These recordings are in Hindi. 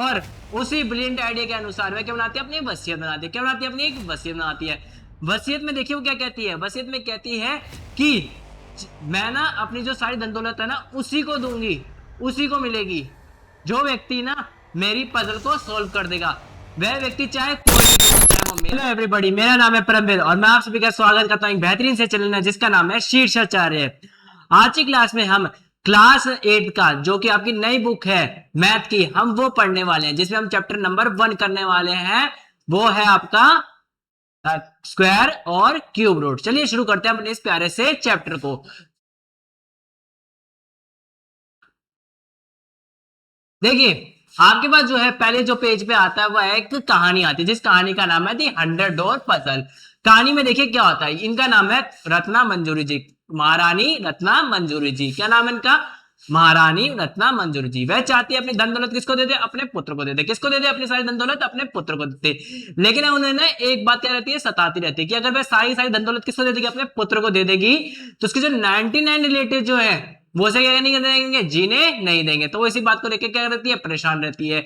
और उसी ब्रिलियंट आइडिया के अनुसार वह क्या बनाती है, अपनी वसीयत बनाती है। क्या बनाती है, अपनी एक वसीयत बनाती है। वसीयत में देखिए वो क्या कहती है, वसीयत में कहती है कि मैं ना अपनी जो सारी धन दौलत है ना उसी को दूंगी, उसी को मिलेगी जो व्यक्ति ना मेरी पजल को सोल्व कर देगा। वह व्यक्ति चाहे कोई भी क्यों हो, चाहे वो मेरा। हेलो एवरीबॉडी, मेरा नाम है परमवीर और मैं आप सभी का स्वागत करता हूं एक बेहतरीन से चैनल में जिसका नाम है शीर्षाचार्य। आज की क्लास में हम क्लास 8 का जो कि आपकी नई बुक है मैथ की, हम वो पढ़ने वाले हैं जिसमें हम चैप्टर नंबर 1 करने वाले हैं। वो है आपका स्क्वायर और क्यूब रूट। चलिए शुरू करते हैं अपने इस प्यारे से चैप्टर को। देखिए आपके पास जो है पहले जो पेज पे आता है वह एक कहानी आती है जिस कहानी का नाम है दी 100 डॉलर पजल। कहानी में देखिए क्या होता है, इनका नाम है रत्ना मंजूरी जी, महारानी रत्ना मंजूरी जी। क्या नाम है इनका, महारानी रत्ना मंजूरी जी। वह चाहती है अपनी धन दौलत किसको दे दे, अपने पुत्र को दे दे। किसको दे दे, अपनी सारी धन दौलत अपने पुत्र को देते। लेकिन उन्होंने एक बात क्या रहती है, सताती रहती है कि अगर वह सारी सारी धन दौलत किसको दे देगी, अपने पुत्र को दे देगी, तो उसके जो 99 रिलेटिव जो है वो उसे क्या नहीं देंगे, जीने नहीं देंगे। तो वो इसी बात को लेकर क्या रहती है, परेशान रहती है।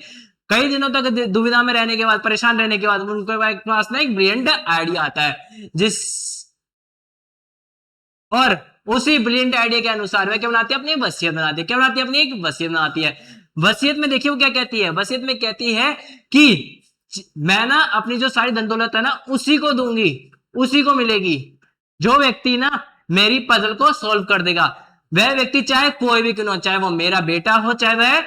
कई दिनों तक दुविधा में रहने के बाद, परेशान रहने के बाद उनके पास ना एक ब्रिलियंट आइडिया आता है जिस और उसी ब्रिलियंट आइडिया के अनुसार वह क्या बनाती है, अपनी वसीयत बनाती है। क्या बनाती है, अपनी एक वसीयत बनाती है। वसीयत में देखिए वो क्या कहती है, वसीयत में कहती है कि मैं ना अपनी जो सारी धन दौलत है ना उसी को दूंगी, उसी को मिलेगी जो व्यक्ति ना मेरी पजल को सोल्व कर देगा। वह व्यक्ति चाहे कोई भी क्यों ना हो, चाहे वो मेरा बेटा हो, चाहे वह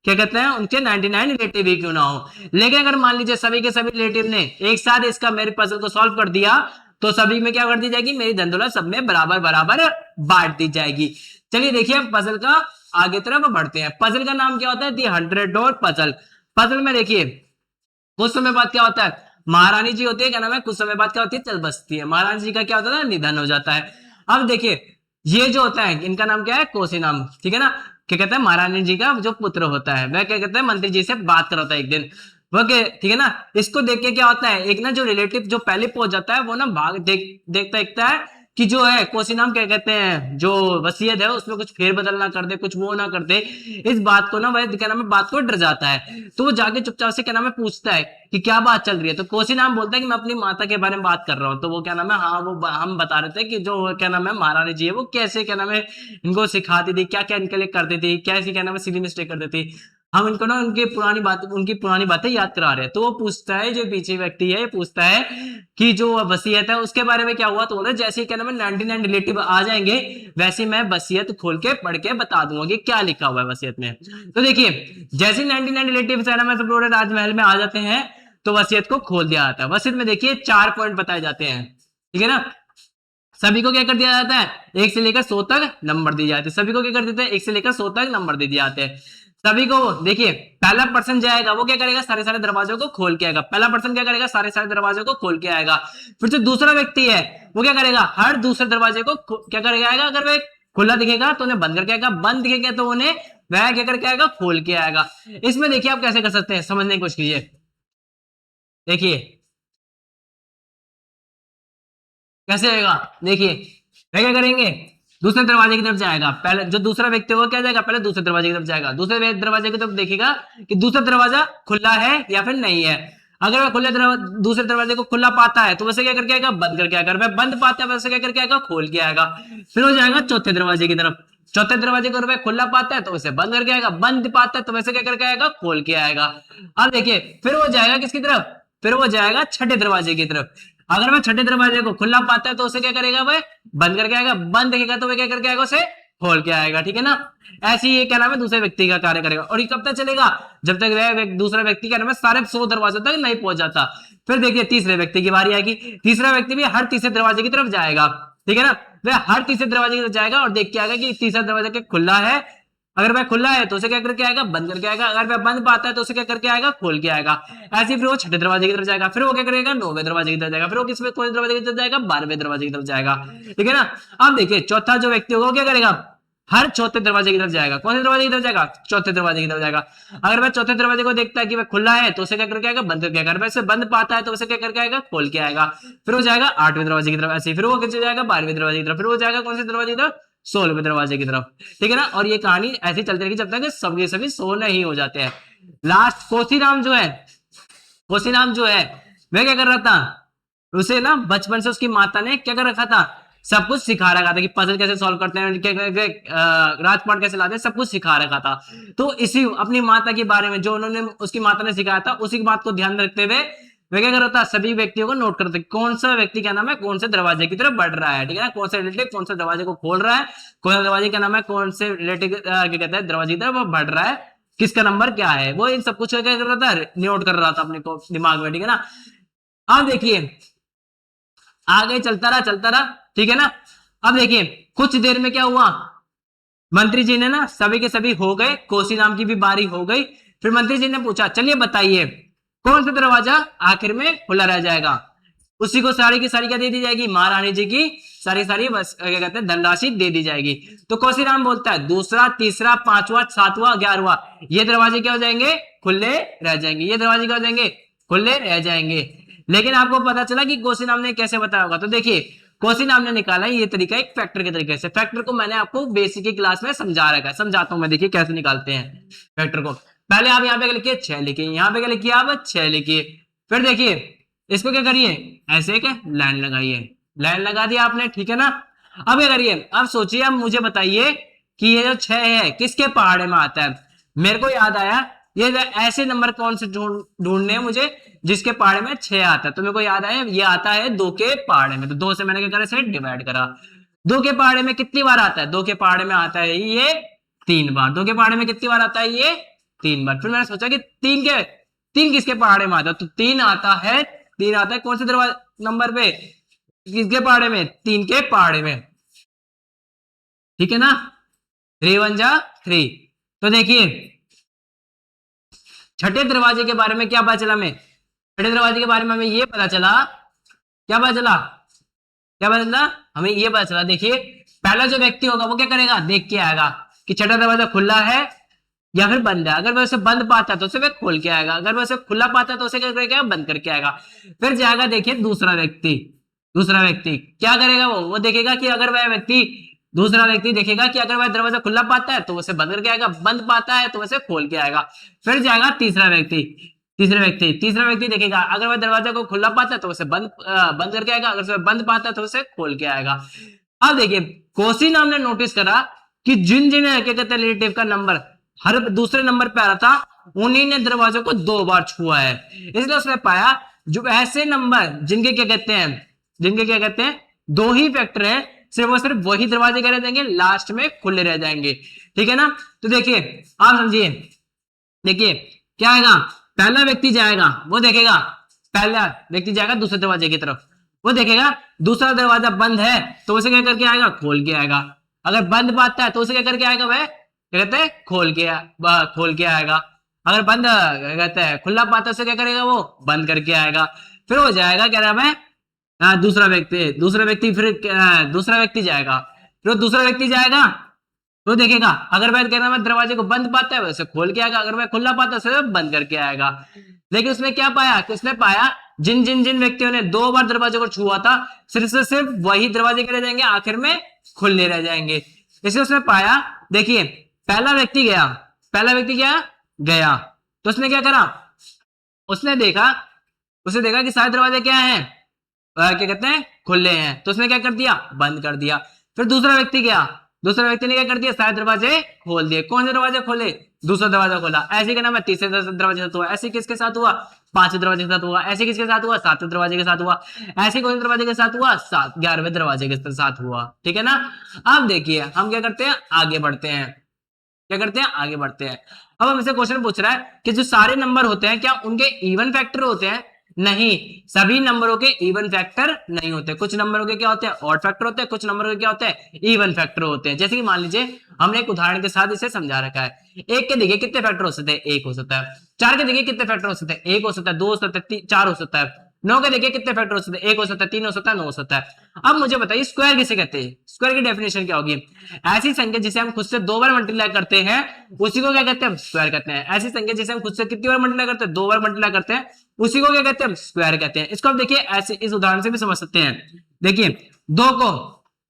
क्या कहते हैं उनके 99 रिलेटिव भी क्यों ना हो। लेकिन अगर मान लीजिए सभी के सभी रिलेटिव ने एक साथ इसका मेरे पजल को सॉल्व कर दिया तो सभी में क्या कर दी जाएगी, मेरी धन दौलत सब में बराबर बराबर बांट दी जाएगी। चलिए देखिए हम पजल का आगे तरफ बढ़ते हैं। पजल का नाम क्या होता है, दी 100 डॉलर पजल। पजल में देखिए कुछ समय बाद क्या होता है, महारानी जी होती है, क्या नाम है, कुछ समय बाद क्या होती है, चल बसती है। महारानी जी का क्या होता है, निधन हो जाता है। अब देखिए ये जो होता है इनका नाम क्या है, कोसी नाम, ठीक है ना। क्या कहते हैं, महारानी जी का जो पुत्र होता है वह क्या कहते हैं, मंत्री जी से बात कर होता है एक दिन वो के, ठीक है ना। इसको देख के क्या होता है, एक ना जो रिलेटिव जो पहले पहुंच जाता है वो ना भाग देखता देखता है कि जो है कोसी नाम क्या कहते हैं जो वसीयत है उसमें कुछ फेरबदल ना कर दे, कुछ वो ना कर दे। इस बात को ना वह क्या नाम है, बात को डर जाता है। तो वो जाके चुपचाप से क्या नाम है पूछता है कि क्या बात चल रही है। तो कोसी नाम बोलता है कि मैं अपनी माता के बारे में बात कर रहा हूँ। तो वो क्या नाम है, हाँ वो हम बता रहे थे कि जो क्या नाम है महारानी जी है वो कैसे क्या नाम है इनको सिखाती थी, क्या क्या इनके लिए करती थी, कैसी क्या नाम है सिली मिस्टेक करती थी। हम इनको ना उनकी पुरानी बातें याद करा रहे हैं। तो वो पूछता है, जो पीछे व्यक्ति है पूछता है कि जो वसीयत है उसके बारे में क्या हुआ। तो बोला जैसे क्या नाम है 99 रिलेटिव आ जाएंगे वैसे मैं वसीयत खोल के पढ़ के बता दूंगा कि क्या लिखा हुआ है वसीयत में। तो देखिए जैसे 99 रिलेटिव है ना मैं सब राजमहल में आ जाते हैं तो वसीयत को खोल दिया जाता है। वसीयत में देखिए 4 पॉइंट बताए जाते हैं, ठीक है ना। सभी को क्या कर दिया जाता है, 1 से लेकर 100 तक नंबर दिए जाते हैं। सभी को क्या कर देते हैं, 1 से लेकर 100 तक नंबर दे दिए जाते हैं सभी को। देखिए पहला पर्सन जाएगा वो क्या करेगा, सारे सारे दरवाजों को खोल के आएगा। पहला पर्सन क्या करेगा, सारे सारे दरवाजों को खोल के आएगा। फिर जो दूसरा व्यक्ति है वो क्या करेगा, हर दूसरे दरवाजे को क्या करके आएगा, अगर वह खुला दिखेगा तो उन्हें बंद करके आएगा, बंद दिखेगा तो उन्हें वह क्या करके आएगा, खोल के आएगा। इसमें देखिए आप कैसे कर सकते हैं, समझने की कोशिश कीजिए। देखिए कैसे होगा, देखिए वह क्या करेंगे, दूसरे दरवाजे की तरफ जाएगा। पहले जो दूसरा व्यक्ति होगा क्या जाएगा, पहले दूसरे दरवाजे की तरफ जाएगा। दूसरे दरवाजे की तरफ देखेगा कि दूसरा दरवाजा खुला है या फिर नहीं है। अगर वह दूसरे दरवाजे को खुला पाता है तो वैसे क्या करके आएगा, बंद करके आएगा। वह बंद पाता है वैसे क्या करके आएगा, खोल के आएगा। फिर हो जाएगा चौथे दरवाजे की तरफ। चौथे दरवाजे को वह खुला पाता है तो वैसे बंद करके आएगा, बंद पाता है तो वैसे क्या करके आएगा, खोल के आएगा। अब देखिए फिर वो जाएगा किसकी तरफ, फिर वो जाएगा छठे दरवाजे की तरफ। अगर वह छठे दरवाजे को खुला पाता है तो उसे क्या करेगा, वह बंद करके आएगा, बंद देखेगा तो वह क्या करके आएगा, उसे खोल के आएगा, ठीक है ना। ऐसे ही ये क्या नाम है दूसरे व्यक्ति का कार्य करेगा। और ये कब तक चलेगा, जब तक वह दूसरा व्यक्ति क्या नाम है सारे 100 दरवाजों तक नहीं पहुंच जाता। फिर देखिए तीसरे व्यक्ति की बारी आएगी। तीसरा व्यक्ति भी हर तीसरे दरवाजे की तरफ जाएगा, ठीक है ना। वह हर तीसरे दरवाजे की तरफ जाएगा और देख के आएगा कि तीसरा दरवाजा क्या खुला है। अगर वह खुला है तो उसे क्या करके आएगा, बंद करके आएगा। अगर वह बंद पाता है तो उसे क्या करके आएगा, खोल के आएगा। ऐसे फिर वो छठे दरवाजे की तरफ जाएगा। फिर वो क्या करेगा, 9वें दरवाजे की तरफ जाएगा। फिर वो किसमें कौन से दरवाजे की तरफ जाएगा, 12वें दरवाजे की तरफ जाएगा, ठीक है ना। अब देखिए चौथा जो व्यक्ति होगा वो क्या करेगा, हर चौथे दरवाजे की तरफ जाएगा। कौन से दरवाजे की तरफ जाएगा, चौथे दरवाजे की तरफ जाएगा। अगर वह चौथे दरवाजे को देखता है कि वह खुला है तो उसे क्या करके आएगा, बंद करके आएगा। अगर वैसे बंद पाता है तो उसे क्या करके आएगा, खोल के आएगा। फिर वो जाएगा 8वें दरवाजे की तरफ। ऐसे फिर वो किससे जाएगा, 12वें दरवाजे की तरफ। फिर वो जाएगा कौन से दरवाजे की तरफ, 16वें दरवाजे की तरफ, ठीक है ना। और ये कहानी ऐसी चलती रहेगी जब तक कि सभी सभी 100 नहीं हो जाते हैं। लास्ट कोसीराम जो है, कोसीराम जो है वह क्या कर रहा था, उसे ना बचपन से उसकी माता ने क्या कर रखा था, सब कुछ सिखा रखा था कि पजल कैसे सॉल्व करते हैं, राजपाट कैसे लाते हैं, सब कुछ सिखा रखा था। तो इसी अपनी माता के बारे में जो उन्होंने उसकी माता ने सिखाया था उसी की बात को ध्यान में रखते हुए वह क्या कर रहा था, सभी व्यक्तियों को नोट करते कौन सा व्यक्ति क्या नाम है कौन से दरवाजे की तरफ बढ़ रहा है, ठीक है ना, कौन सा रिलेटिव कौन सा दरवाजे को खोल रहा है, कौन सा दरवाजे का नाम है कौन से रिलेटिव क्या कहते हैं दरवाजे की तरफ वो बढ़ रहा है, किसका नंबर क्या है, वो इन सब कुछ क्या कर रहा था, नोट कर रहा था अपने को दिमाग में, ठीक है ना। अब देखिए आगे चलता रहा, ठीक है ना। अब देखिए कुछ देर में क्या हुआ, मंत्री जी ने ना सभी के सभी हो गए, कोसी नाम की भी बारी हो गई। फिर मंत्री जी ने पूछा चलिए बताइए कौन सा दरवाजा आखिर में खुला रह जाएगा, उसी को सारी की सारी क्या दे दी जाएगी, महारानी जी की सारी बस क्या कहते हैं धनराशि दे दी जाएगी। तो कौशीराम बोलता है दूसरा तीसरा पांचवा सातवां 11वां ये दरवाजे क्या हो जाएंगे, खुले रह जाएंगे, ये दरवाजे क्या हो जाएंगे, खुले रह जाएंगे। लेकिन आपको पता चला कि कौशीराम ने कैसे बताया होगा, तो देखिए कौशीराम ने निकाला ये तरीका एक फैक्टर के तरीके से। फैक्टर को मैंने आपको बेसिक की क्लास में समझा रखा है, समझाता हूं मैं, देखिए कैसे निकालते हैं फैक्टर को। पहले आप यहाँ पे लिखिए 6 लिखिए, यहाँ पे क्या लिखिए आप 6 लिखिए। फिर देखिए इसको क्या करिए, ऐसे एक लाइन लगाइए, लाइन लगा दिया आपने, ठीक है ना। अब क्या करिए, अब सोचिए, अब मुझे बताइए कि ये जो 6 है किसके पहाड़े में आता है। मेरे को याद आया ये ऐसे नंबर कौन से ढूंढने हैं मुझे जिसके पहाड़े में 6 आता है, तो मेरे को याद आया ये आता है 2 के पहाड़े में, तो 2 से मैंने क्या करा, इसे डिवाइड करा। 2 के पहाड़े में कितनी बार आता है, 2 के पहाड़े में आता है ये 3 बार, 2 के पहाड़े में कितनी बार आता है ये 3 बार। फिर मैंने सोचा कि 3 किसके पहाड़े में आता है, तो 3 आता है, 3 आता है कौन से दरवाजे नंबर पे, किसके पहाड़े में, 3 के पहाड़े में, ठीक है ना। 3 1 जा 3। तो देखिए छठे दरवाजे के बारे में क्या पता चला, मैं छठे दरवाजे के बारे में हमें ये पता चला, क्या पता चला, क्या पता चला, हमें ये पता चला। देखिए पहला जो व्यक्ति होगा वो क्या करेगा, देख के आएगा कि छठा दरवाजा खुला है या फिर बंद है। अगर वह उसे बंद पाता है तो उसे वह खोल के आएगा, अगर वह उसे खुला पाता है तो उसे क्या करेगा, बंद करके आएगा। फिर जाएगा देखिए दूसरा व्यक्ति क्या करेगा, वो देखेगा कि अगर वह व्यक्ति दूसरा व्यक्ति देखेगा कि अगर वह दरवाजा खुला पाता है तो उसे बंद करके आएगा, बंद पाता है तो उसे खोल के आएगा। फिर जाएगा तीसरा व्यक्ति देखेगा अगर वह दरवाजा को खुला पाता है तो उसे बंद करके आएगा, अगर उसे बंद पाता है तो उसे खोल के आएगा। अब देखिए कौशीराम ने नोटिस करा कि जिन क्या कहते हैं रिलेटिव का नंबर हर दूसरे नंबर पे आ रहा था उन्हीं ने दरवाजे को 2 बार छुआ है, इसलिए उसने पाया जो ऐसे नंबर जिनके क्या कहते हैं 2 ही फैक्टर है, सिर्फ और सिर्फ वही दरवाजे क्या रह जाएंगे, लास्ट में खुले रह जाएंगे, ठीक है ना। तो देखिए आप समझिए, देखिए क्या आएगा, पहला व्यक्ति जाएगा वो देखेगा, पहला व्यक्ति जाएगा दूसरे दरवाजे की तरफ, वो देखेगा दूसरा दरवाजा बंद है तो उसे क्या करके आएगा, खोल के आएगा। अगर बंद पाता है तो उसे क्या करके आएगा, वह क्या कहते हैं खोल के आएगा। अगर बंद कहते हैं खुला पाता है उसे क्या करेगा, वो बंद करके आएगा। फिर वो जाएगा क्या नाम है दूसरा व्यक्ति फिर दूसरा व्यक्ति जाएगा, फिर दूसरा व्यक्ति जाएगा तो देखेगा अगर वह क्या नाम है दरवाजे को बंद पाता है वैसे खोल के आएगा, अगर वह खुला पाता है उसे बंद करके आएगा। लेकिन उसने क्या पाया कि उसने पाया जिन व्यक्तियों ने 2 बार दरवाजे को छुआ था सिर्फ से सिर्फ वही दरवाजे के रह जाएंगे, आखिर में खुले रह जाएंगे। इसलिए उसने पाया, देखिए पहला व्यक्ति गया तो उसने क्या करा, उसे देखा कि सारे दरवाजे क्या हैं, क्या कहते हैं खुले हैं, तो उसने क्या कर दिया, बंद कर दिया। फिर दूसरा व्यक्ति गया, दूसरे व्यक्ति ने क्या कर दिया, सारे दरवाजे खोल दिए। कौन से दरवाजे खोले, दूसरा दरवाजा खोला। ऐसे क्या नाम है तीसरे दरवाजे के साथ हुआ, ऐसे किसके साथ हुआ, 5वें दरवाजे के साथ हुआ, ऐसे किसके साथ हुआ, 7वें दरवाजे के साथ हुआ, ऐसे कौन से दरवाजे के साथ हुआ, 11वें दरवाजे के साथ हुआ, ठीक है ना। अब देखिए हम क्या करते हैं, आगे बढ़ते हैं। अब हमसे क्वेश्चन पूछ रहा है कि जो सारे नंबर होते हैं क्या उनके इवन फैक्टर होते हैं, नहीं, सभी नंबरों के इवन फैक्टर नहीं होते। कुछ नंबरों के क्या होते हैं, ऑड फैक्टर होते हैं, कुछ नंबरों के क्या होते हैं, इवन फैक्टर होते हैं। जैसे कि मान लीजिए हमने एक उदाहरण के साथ इसे समझा रखा है, 1 के देखिए कितने फैक्टर हो सकते हैं, 1 हो सकता है। 4 के देखिए कितने फैक्टर हो सकते हैं, 1 हो सकता है, 2 हो सकता है, 4 हो सकता है। 9 के देखिए कितने फैक्टर हो सकते हैं, 1 हो सकता है, 3 हो सकता है, 9 हो सकता है। अब मुझे बताइए स्क्वायर किसे कहते हैं, स्क्वायर की डेफिनेशन क्या होगी, ऐसी संख्या जिसे हम खुद से 2 बार मल्टीप्लाई करते हैं उसी को क्या कहते हैं, स्क्वायर कहते हैं। ऐसी संख्या जिसे हम खुद से कितनी बार मल्टीप्लाई करते हैं, 2 बार मल्टीप्लाई करते हैं, उसी को क्या कहते हैं, स्क्वायर कहते हैं। इसको आप देखिए ऐसे इस उदाहरण से भी समझ सकते हैं। देखिए 2 को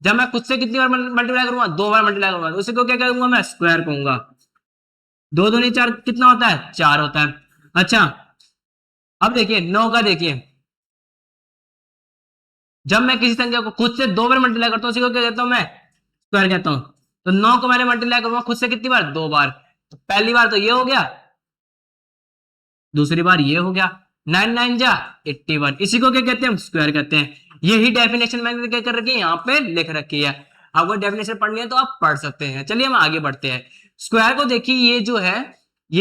जब मैं खुद से कितनी बार मल्टीप्लाई करूंगा, 2 बार मल्टीप्लाई करूंगा, उसी को क्या करूंगा मैं, स्क्वायर कहूंगा। 2 दूनी 4 कितना होता है, 4 होता है। अच्छा अब देखिए 9 का देखिए, जब मैं किसी संख्या को खुद से 2 बार मल्टीप्लाई करता हूं उसी को क्या कहता हूं मैं, स्क्वायर कहता हूं। तो 9 को मैंने मल्टीप्लाई करूंगा खुद से कितनी बार, 2 बार। तो पहली बार तो ये हो गया, दूसरी बार ये हो गया, 9 9 जा 81, इसी को क्या कहते हैं, हम स्क्वायर कहते हैं। यही डेफिनेशन मैंने क्या कर रखी है, यहाँ पे लिख रखी है। आपको डेफिनेशन पढ़नी है तो आप पढ़ सकते हैं। चलिए हम आगे बढ़ते हैं। स्क्वायर को देखिए, ये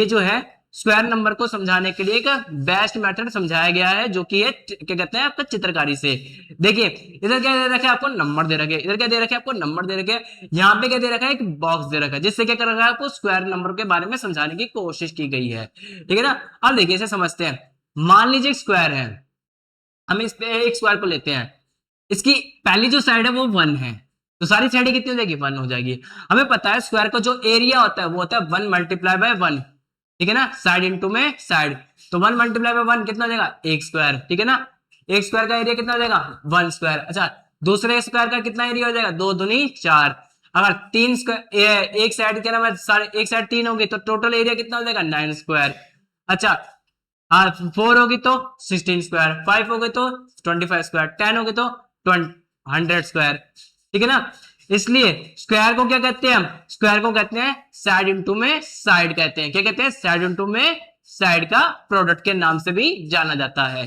जो है स्क्वायर नंबर को समझाने के लिए एक बेस्ट मेथड समझाया गया है, जो कि है क्या कहते हैं आपका, चित्रकारी से। देखिए इधर क्या दे रखा है आपको, नंबर दे रखे, इधर क्या दे रखा है आपको, नंबर दे रखे, यहाँ पे क्या दे रखा है, एक बॉक्स दे रखा है, जिससे क्या कर रखा है, आपको स्क्वायर नंबर के बारे में समझाने की कोशिश की गई है। ठीक है ना। अब देखिए इसे समझते हैं। मान लीजिए स्क्वायर है, हम इस पे एक स्क्वायर को लेते हैं, इसकी पहली जो साइड है वो 1 है, तो सारी साइड कितनी हो जाएगी, 1 हो जाएगी। हमें पता है स्क्वायर का जो एरिया होता है वो होता है 1 मल्टीप्लाई बाय 1। ठीक है ना, साइड इंटू में साइड, तो 1 मल्टीप्लाई बाय 1 कितना हो जाएगा, 1 स्क्वायर। ठीक है ना, 1 स्क्वायर का एरिया कितना हो जाएगा, 1 स्क्वायर। अच्छा दूसरे स्क्वायर का कितना एरिया हो जाएगा, 2 दूनी 4। अगर 3 स्क्वायर, एक साइड क्या नाम है, एक साइड 3 होगी तो टोटल एरिया कितना हो जाएगा, 9 स्क्वायर। अच्छा 4 होगी तो 16 स्क्वायर, 5 होगी तो 25 स्क्वायर, 10 होगी तो 100 स्क्वायर। ठीक है ना, इसलिए स्क्वायर को क्या कहते हैं, हम स्क्वायर को कहते हैं साइड इंटू में साइड कहते हैं। क्या कहते हैं, साइड इंटू में साइड का प्रोडक्ट के नाम से भी जाना जाता है।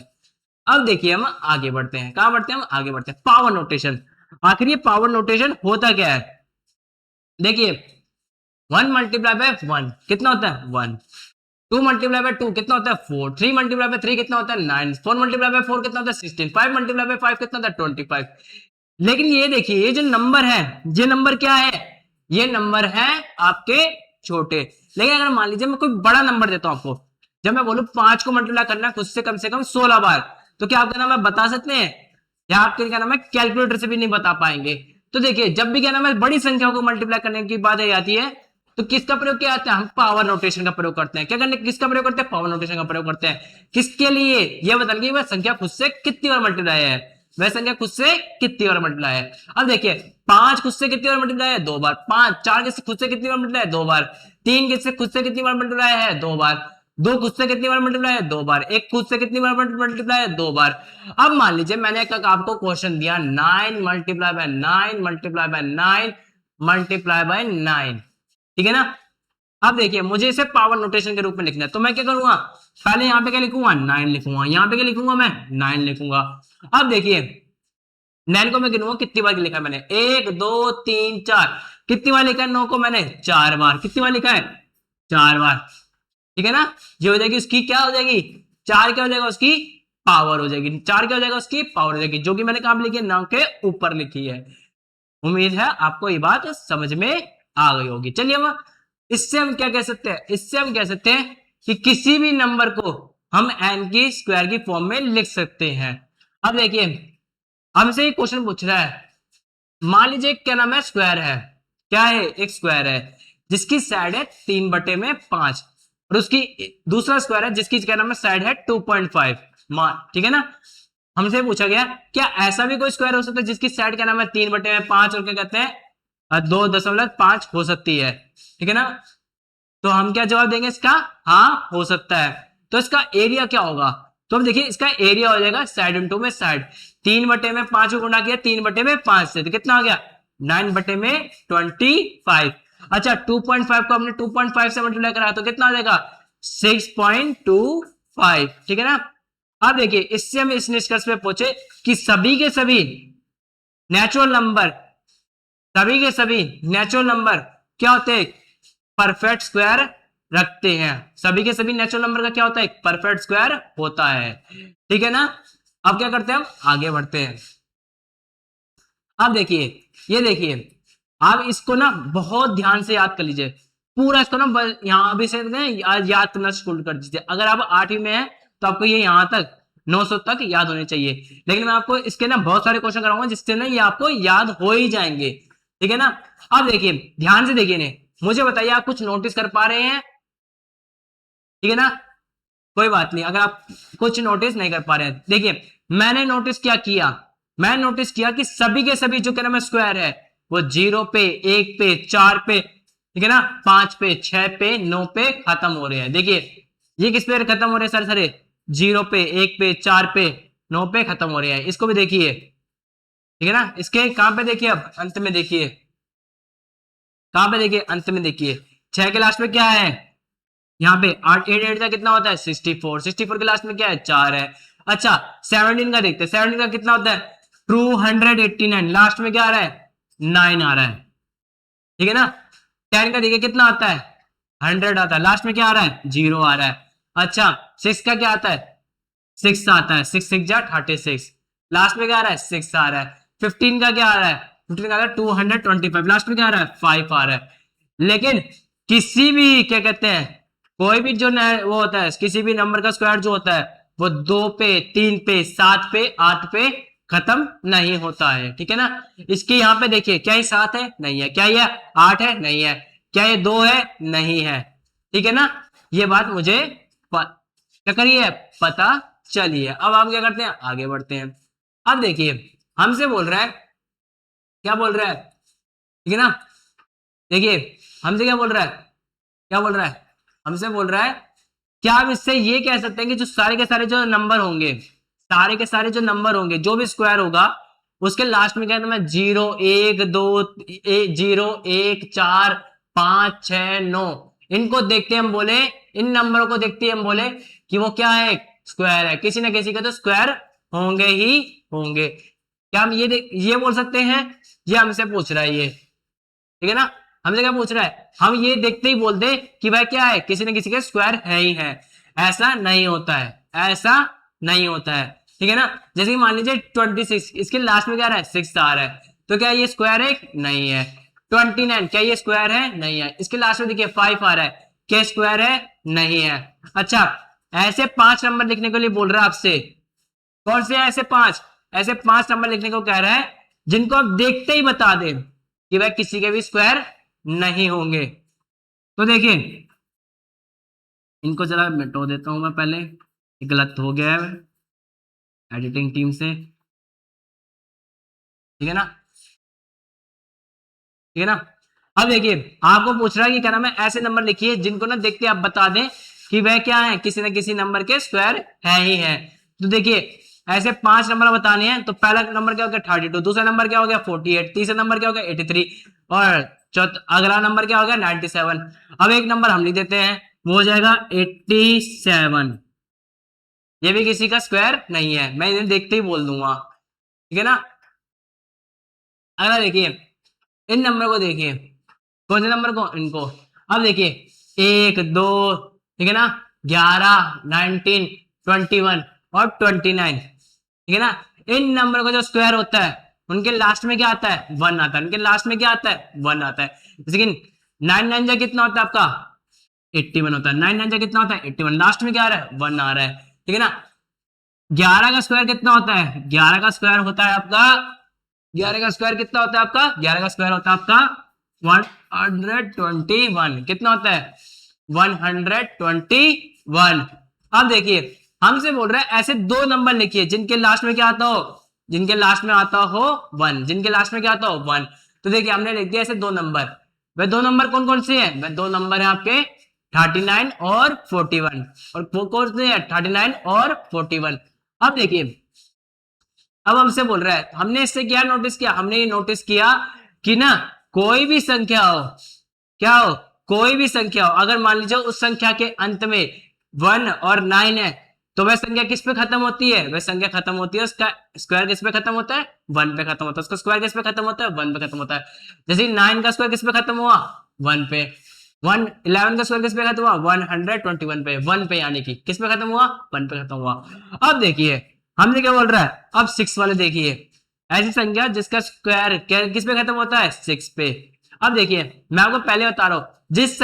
अब देखिए हम आगे बढ़ते हैं, कहां बढ़ते हैं, हम आगे बढ़ते हैं पावर नोटेशन। आखिर ये पावर नोटेशन होता क्या है, देखिए 1 मल्टीप्लाई बाय 1 कितना होता है, 1। 2 मल्टीप्लाई बाय 2 कितना होता है, 4। 3 मल्टीप्लाई बाय 3 कितना होता है, 9। 4 मल्टीप्लाई बाय 4 कितना होता है, 16। 5 मल्टीप्लाई बाय 5 कितना होता है, 25। लेकिन ये देखिए, ये जो नंबर है, ये नंबर क्या है, ये नंबर है आपके छोटे। लेकिन अगर मान लीजिए मैं कोई बड़ा नंबर देता हूं आपको, जब मैं बोलूं 5 को मल्टीप्लाई करना है खुद से कम 16 बार, तो क्या आपका नाम है बता सकते हैं, या आपके क्या नाम है कैलकुलेटर से भी नहीं बता पाएंगे। तो देखिए जब भी क्या नाम है बड़ी संख्या को मल्टीप्लाई करने की बात आती है, तो किसका प्रयोग किया जाता है, हम पावर नोटेशन का प्रयोग करते हैं। क्या करने, किसका प्रयोग करते हैं, पावर नोटेशन का प्रयोग करते हैं। किसके लिए, यह बताने की वह संख्या खुद से कितनी बार मल्टीप्लाई है, वह संख्या खुद से कितनी बार मल्टीप्लाई है। अब देखिए 5 खुद से कितनी बार मल्टीप्लाई है, 2 बार। 5 4 किससे खुद से कितनी बार मल्टीप्लाई है, 2 बार। 3 किससे खुद से कितनी बार मल्टीप्लाई है, 2 बार। 2 खुद से कितनी बार मल्टीप्लाई है, 2 बार। 1 खुद से कितनी बार मल्टीप्लाई है, 2 बार। अब मान लीजिए मैंने आपको क्वेश्चन दिया 9 multiply by 9 multiply by 9 multiply by 9। ठीक है ना, अब देखिए मुझे इसे पावर नोटेशन के रूप में लिखना है, तो मैं क्या करूंगा, पहले यहां पे क्या लिखूंगा, 9 लिखूंगा, यहां पे क्या लिखूंगा, मैं 9 लिखूंगा। अब देखिए 9 को मैं गिनूंगा कितनी बार लिखा है मैंने, 1 2 3 4, कितनी बार लिखा है 9 को मैंने, 4 बार। कितनी बार लिखा है, 4 बार। ठीक है ना, ये हो जाएगी उसकी क्या हो जाएगी, 4 क्या हो जाएगा उसकी पावर हो जाएगी, 4 क्या हो जाएगा उसकी पावर हो जाएगी, जो कि मैंने कहां लिखी है, 9 के ऊपर लिखी है। उम्मीद है आपको ये बात समझ में आ गई होगी। चलिए हम इससे हम क्या कह सकते हैं, इससे हम कह सकते हैं कि किसी भी नंबर को हम n की स्क्वायर की फॉर्म में लिख सकते हैं। अब देखिए हमसे एक क्वेश्चन पूछ रहा है, मान लीजिए क्या नाम है, स्क्वायर है, क्या है, एक स्क्वायर है जिसकी साइड है 3/5, और उसकी दूसरा स्क्वायर है जिसकी क्या नाम है साइड है 2.5। ठीक है ना, हमसे पूछा गया क्या ऐसा भी कोई स्क्वायर हो सकता है जिसकी साइड क्या नाम है 3/5 और क्या कहते हैं 2.5 हो सकती है। ठीक है ना, तो हम क्या जवाब देंगे इसका, हाँ हो सकता है। तो इसका एरिया क्या होगा, तो हम देखिए इसका एरिया हो जाएगा साइड इंटू में साइड, 3/5 को गुणा किया 3/5 से, तो कितना हो गया 9/25। अच्छा 2.5 को हमने 2.5 से मल्टीप्लाई करा तो कितना हो जाएगा 6.25। ठीक है ना, अब देखिए इससे हम इस निष्कर्ष पे पहुंचे कि सभी के सभी नेचुरल नंबर क्या होते हैं, परफेक्ट स्क्वायर रखते हैं। सभी के सभी नेचुरल नंबर का क्या होता है, एक परफेक्ट स्क्वायर होता है। ठीक है ना, अब क्या करते हैं, हम आगे बढ़ते हैं। अब देखिए ये देखिए, आप इसको ना बहुत ध्यान से याद कर लीजिए, पूरा इसको ना यहां अभी से याद करना शुरू कर दीजिए। अगर आप 8वीं में है तो आपको ये यहां तक 900 तक याद होने चाहिए, लेकिन मैं आपको इसके ना बहुत सारे क्वेश्चन कराऊंगा जिससे ना ये आपको याद हो ही जाएंगे। ठीक है ना, अब देखिए ध्यान से देखिए ने, मुझे बताइए आप कुछ नोटिस कर पा रहे हैं, ठीक है ना, कोई बात नहीं अगर आप कुछ नोटिस नहीं कर पा रहे हैं। देखिए मैंने नोटिस क्या किया, मैं नोटिस किया कि सभी के सभी जो क्या नाम है स्क्वायर है वो 0 पे, 1 पे, 4 पे, ठीक है ना, 5 पे, 6 पे, 9 पे खत्म हो रहे हैं। देखिए ये किस पे खत्म हो रहे हैं सर? सर 0 पे, 1 पे, 4 पे, 9 पे खत्म हो रहे हैं। इसको भी देखिए, ठीक है ना, इसके कहां पे देखिए, अब अंत में देखिए, कहां पे देखिए, अंत में देखिए, 6 के लास्ट में क्या है, यहाँ पे 8, 8 8 का कितना होता है 64, 64 के लास्ट में क्या है 4 है। अच्छा 17 का देखते हैं, 17 का कितना होता है 289, लास्ट में क्या आ रहा है 9 आ रहा है, ठीक है ना। 10 का देखिए कितना आता है 100 आता है, लास्ट में क्या आ रहा है 0 आ रहा है। अच्छा 6 का क्या आता है 6 आता है, 6 6 जा 36, लास्ट में क्या आ रहा है 6 आ रहा है। 15 का क्या आ रहा है 15 का आ रहा है 225, लास्ट में क्या आ रहा है 5 आ रहा है। लेकिन किसी भी क्या कहते हैं, कोई भी जो वो होता है, किसी भी नंबर का स्क्वायर जो होता है वो 2 पे, 3 पे, 7 पे, 8 पे खत्म नहीं होता है, ठीक है ना। इसके यहाँ पे देखिए क्या ये 7 है, नहीं है, क्या ये 8 है, नहीं है, क्या ये 2 है, नहीं है, ठीक है ना। ये बात मुझे क्या करिए पता चलिए। अब हम क्या करते हैं, आगे बढ़ते हैं। अब देखिए हमसे बोल रहा है, क्या बोल रहा है, ठीक है ना, देखिए हमसे क्या बोल रहा है, क्या बोल रहा है, हमसे बोल रहा है क्या हम इससे ये कह सकते हैं कि जो सारे के सारे जो नंबर होंगे, सारे के सारे जो नंबर होंगे, जो भी स्क्वायर होगा उसके लास्ट में क्या है, मैं 0 1 2 0 1 4 5 6 9 इनको देखते हम बोले, इन नंबरों को देखते हम बोले कि वो क्या है स्क्वायर है, किसी ना किसी का तो स्क्वायर होंगे ही होंगे। क्या हम ये बोल सकते हैं, ये हमसे पूछ रहा है ये, ठीक है ना, हमसे क्या पूछ रहा है, हम ये देखते ही बोल दे कि भाई क्या है किसी न किसी के स्क्वायर है ही है। ऐसा नहीं होता है, ऐसा नहीं होता है, ठीक है ना। जैसे कि मान लीजिए 26, इसके लास्ट में क्या आ रहा है 6 आ रहा है, तो क्या ये स्क्वायर है, नहीं है। 29 क्या ये स्क्वायर है, नहीं है, इसके लास्ट में देखिए 5 आ रहा है, क्या स्क्वायर है, नहीं है। अच्छा ऐसे 5 नंबर लिखने के लिए बोल रहा है आपसे, कौन से ऐसे 5, ऐसे 5 नंबर लिखने को कह रहा है जिनको आप देखते ही बता दें कि भाई किसी के भी स्क्वायर नहीं होंगे। तो देखिए इनको जरा मिटो देता हूं मैं पहले, गलत हो गया है एडिटिंग टीम से, ठीक है ना, ठीक है ना। अब देखिए आपको पूछ रहा है कि क्या नाम है, ऐसे नंबर लिखिए जिनको ना देखते आप बता दें कि वह क्या है किसी ना किसी नंबर के स्क्वायर है ही है। तो देखिए ऐसे 5 नंबर बताने हैं, तो पहला नंबर क्या हो गया 32, दूसरा नंबर क्या हो गया 48, तीसरा नंबर क्या हो गया 83 और अगला नंबर क्या हो गया 97। अब एक नंबर हम लिख देते हैं, वो हो जाएगा 87, ये भी किसी का स्क्वायर नहीं है, मैं इन्हें देखते ही बोल दूंगा, ठीक है ना। अगला देखिए इन नंबर को देखिए, कौन से नंबर को, इनको। अब देखिए 1 2, ठीक है ना, 11 19 21 और 29, ठीक है ना। इन नंबर का जो स्क्वायर होता है उनके लास्ट में क्या आता है 1 आता है, उनके लास्ट में क्या आता है 1 आता है। जैसे कि 9 9 जा कितना होता है आपका 81 होता है, 9 9 जा कितना होता है 81, लास्ट में क्या आ रहा है 1 आ रहा है, ठीक है ना। 11 का स्क्वायर कितना होता है, 11 का स्क्वायर होता है आपका, 11 का स्क्वायर कितना होता है आपका, 11 का स्क्वायर होता है आपका 121, कितना होता है 121। अब देखिए हमसे बोल रहा है ऐसे 2 नंबर लिखिए जिनके लास्ट में क्या आता हो, जिनके लास्ट में आता हो 1, जिनके लास्ट में क्या आता हो 1। तो देखिए हमने लिख दिया ऐसे 2 नंबर, वह 2 नंबर कौन कौन से हैं, वह 2 नंबर है आपके 39 और 41, और वो कौन से हैं 39 और 41। अब देखिए अब हमसे बोल रहा है, हमने इससे क्या नोटिस किया, हमने ये नोटिस किया कि ना कोई भी संख्या हो, क्या हो, कोई भी संख्या हो, अगर मान लीजिए उस संख्या के अंत में 1 और 9 है, तो वह संख्या किस पे खत्म होती है, वह संख्या खत्म होती है, उसका स्क्वायर किस पे खत्म होता है 1 पे खत्म होता है, उसका स्क्वायर किस पे खत्म होता है 1 पे खत्म होता है। जैसे 9 का स्क्वायर किस पे खत्म हुआ 1 पे, 11 का स्क्वायर किस पे खत्म हुआ 121 पे, 1 पे यानी कि किस पे खत्म हुआ 1 पे खत्म हुआ। अब देखिए हमने क्या बोल रहा है, अब 6 वाले देखिए, ऐसी संख्या जिसका स्क्वायर किस पे खत्म होता है 6 पे। अब देखिए मैं आपको पहले बता रहा हूं, जिस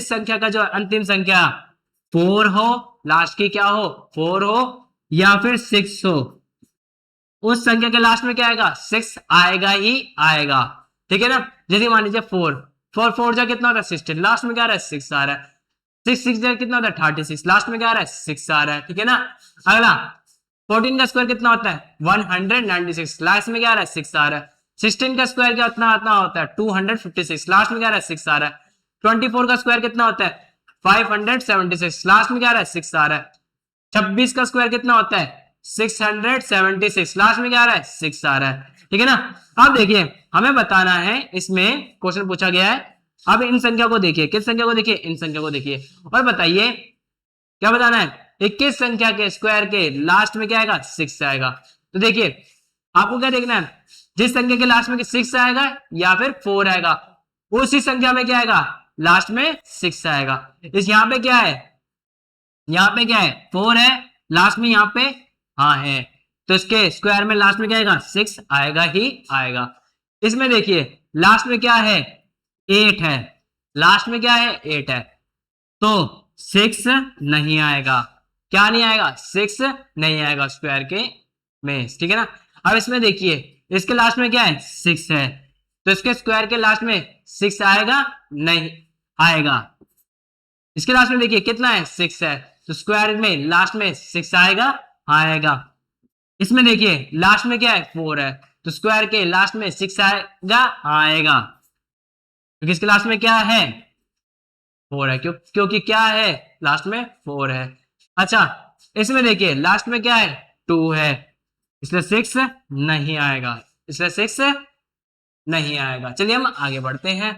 संख्या का जो अंतिम संख्या 4 हो, लास्ट की क्या हो 4 हो या फिर 6 हो, उस संख्या के लास्ट में क्या आएगा 6 आएगा ही आएगा, ठीक है ना। जैसे मान लीजिए 4 4 4 जा कितना होता है 16, लास्ट में क्या आ रहा है 6 आ रहा है, 6 6 जा कितना होता है 36, लास्ट में क्या आ रहा है 6 आ रहा है, ठीक है ना। अगला 14 का स्क्वायर कितना होता है 196, लास्ट में क्या आ रहा है 6 आ रहा है। 16 का स्क्वायर क्या कितना होता है 256, लास्ट में क्या आ रहा है 6 आ रहा है। 24 का स्क्वायर कितना होता है 576, लास्ट में क्या आ रहा है 6 आ रहा है। 26 का स्क्वायर कितना होता है 676, लास्ट में क्या आ रहा है 6 आ रहा है, ठीक है ना। अब देखिए हमें बताना है, इसमें क्वेश्चन पूछा गया है, अब इन संख्या को देखिए, किस संख्या को देखिए, इन संख्या को देखिए और बताइए क्या बताना है, 21 संख्या के स्क्वायर के लास्ट में क्या आएगा 6 आएगा। तो देखिए आपको क्या देखना है, जिस संख्या के लास्ट में 6 आएगा या फिर 4 आएगा, उसी संख्या में क्या आएगा लास्ट में 6 आएगा। इस यहाँ पे क्या है, यहाँ पे क्या है 4 है, लास्ट में यहाँ पे हाँ है, तो इसके स्क्वायर में लास्ट में क्या आएगा 6 आएगा ही आएगा। इसमें देखिए लास्ट में क्या है 8 है, लास्ट में क्या है 8 है, तो 6 नहीं आएगा, क्या नहीं आएगा 6 नहीं आएगा स्क्वायर के में, ठीक है ना। अब इसमें देखिए इसके लास्ट में क्या है 6 है, तो इसके स्क्वायर के लास्ट में 6 आएगा नहीं आएगा। इसके लास्ट में देखिए कितना है 6 है, तो स्क्वायर में लास्ट में 6 आएगा आएगा। इसमें देखिए लास्ट में क्या है 4 है, तो स्क्वायर के लास्ट में 6 आएगा आएगा, क्योंकि इसके लास्ट में क्या है 4 है, क्योंकि क्या है लास्ट में 4 है। अच्छा इसमें देखिए लास्ट में क्या है 2 है, इसलिए 6 नहीं आएगा, इसलिए 6 नहीं आएगा। चलिए हम आगे बढ़ते हैं।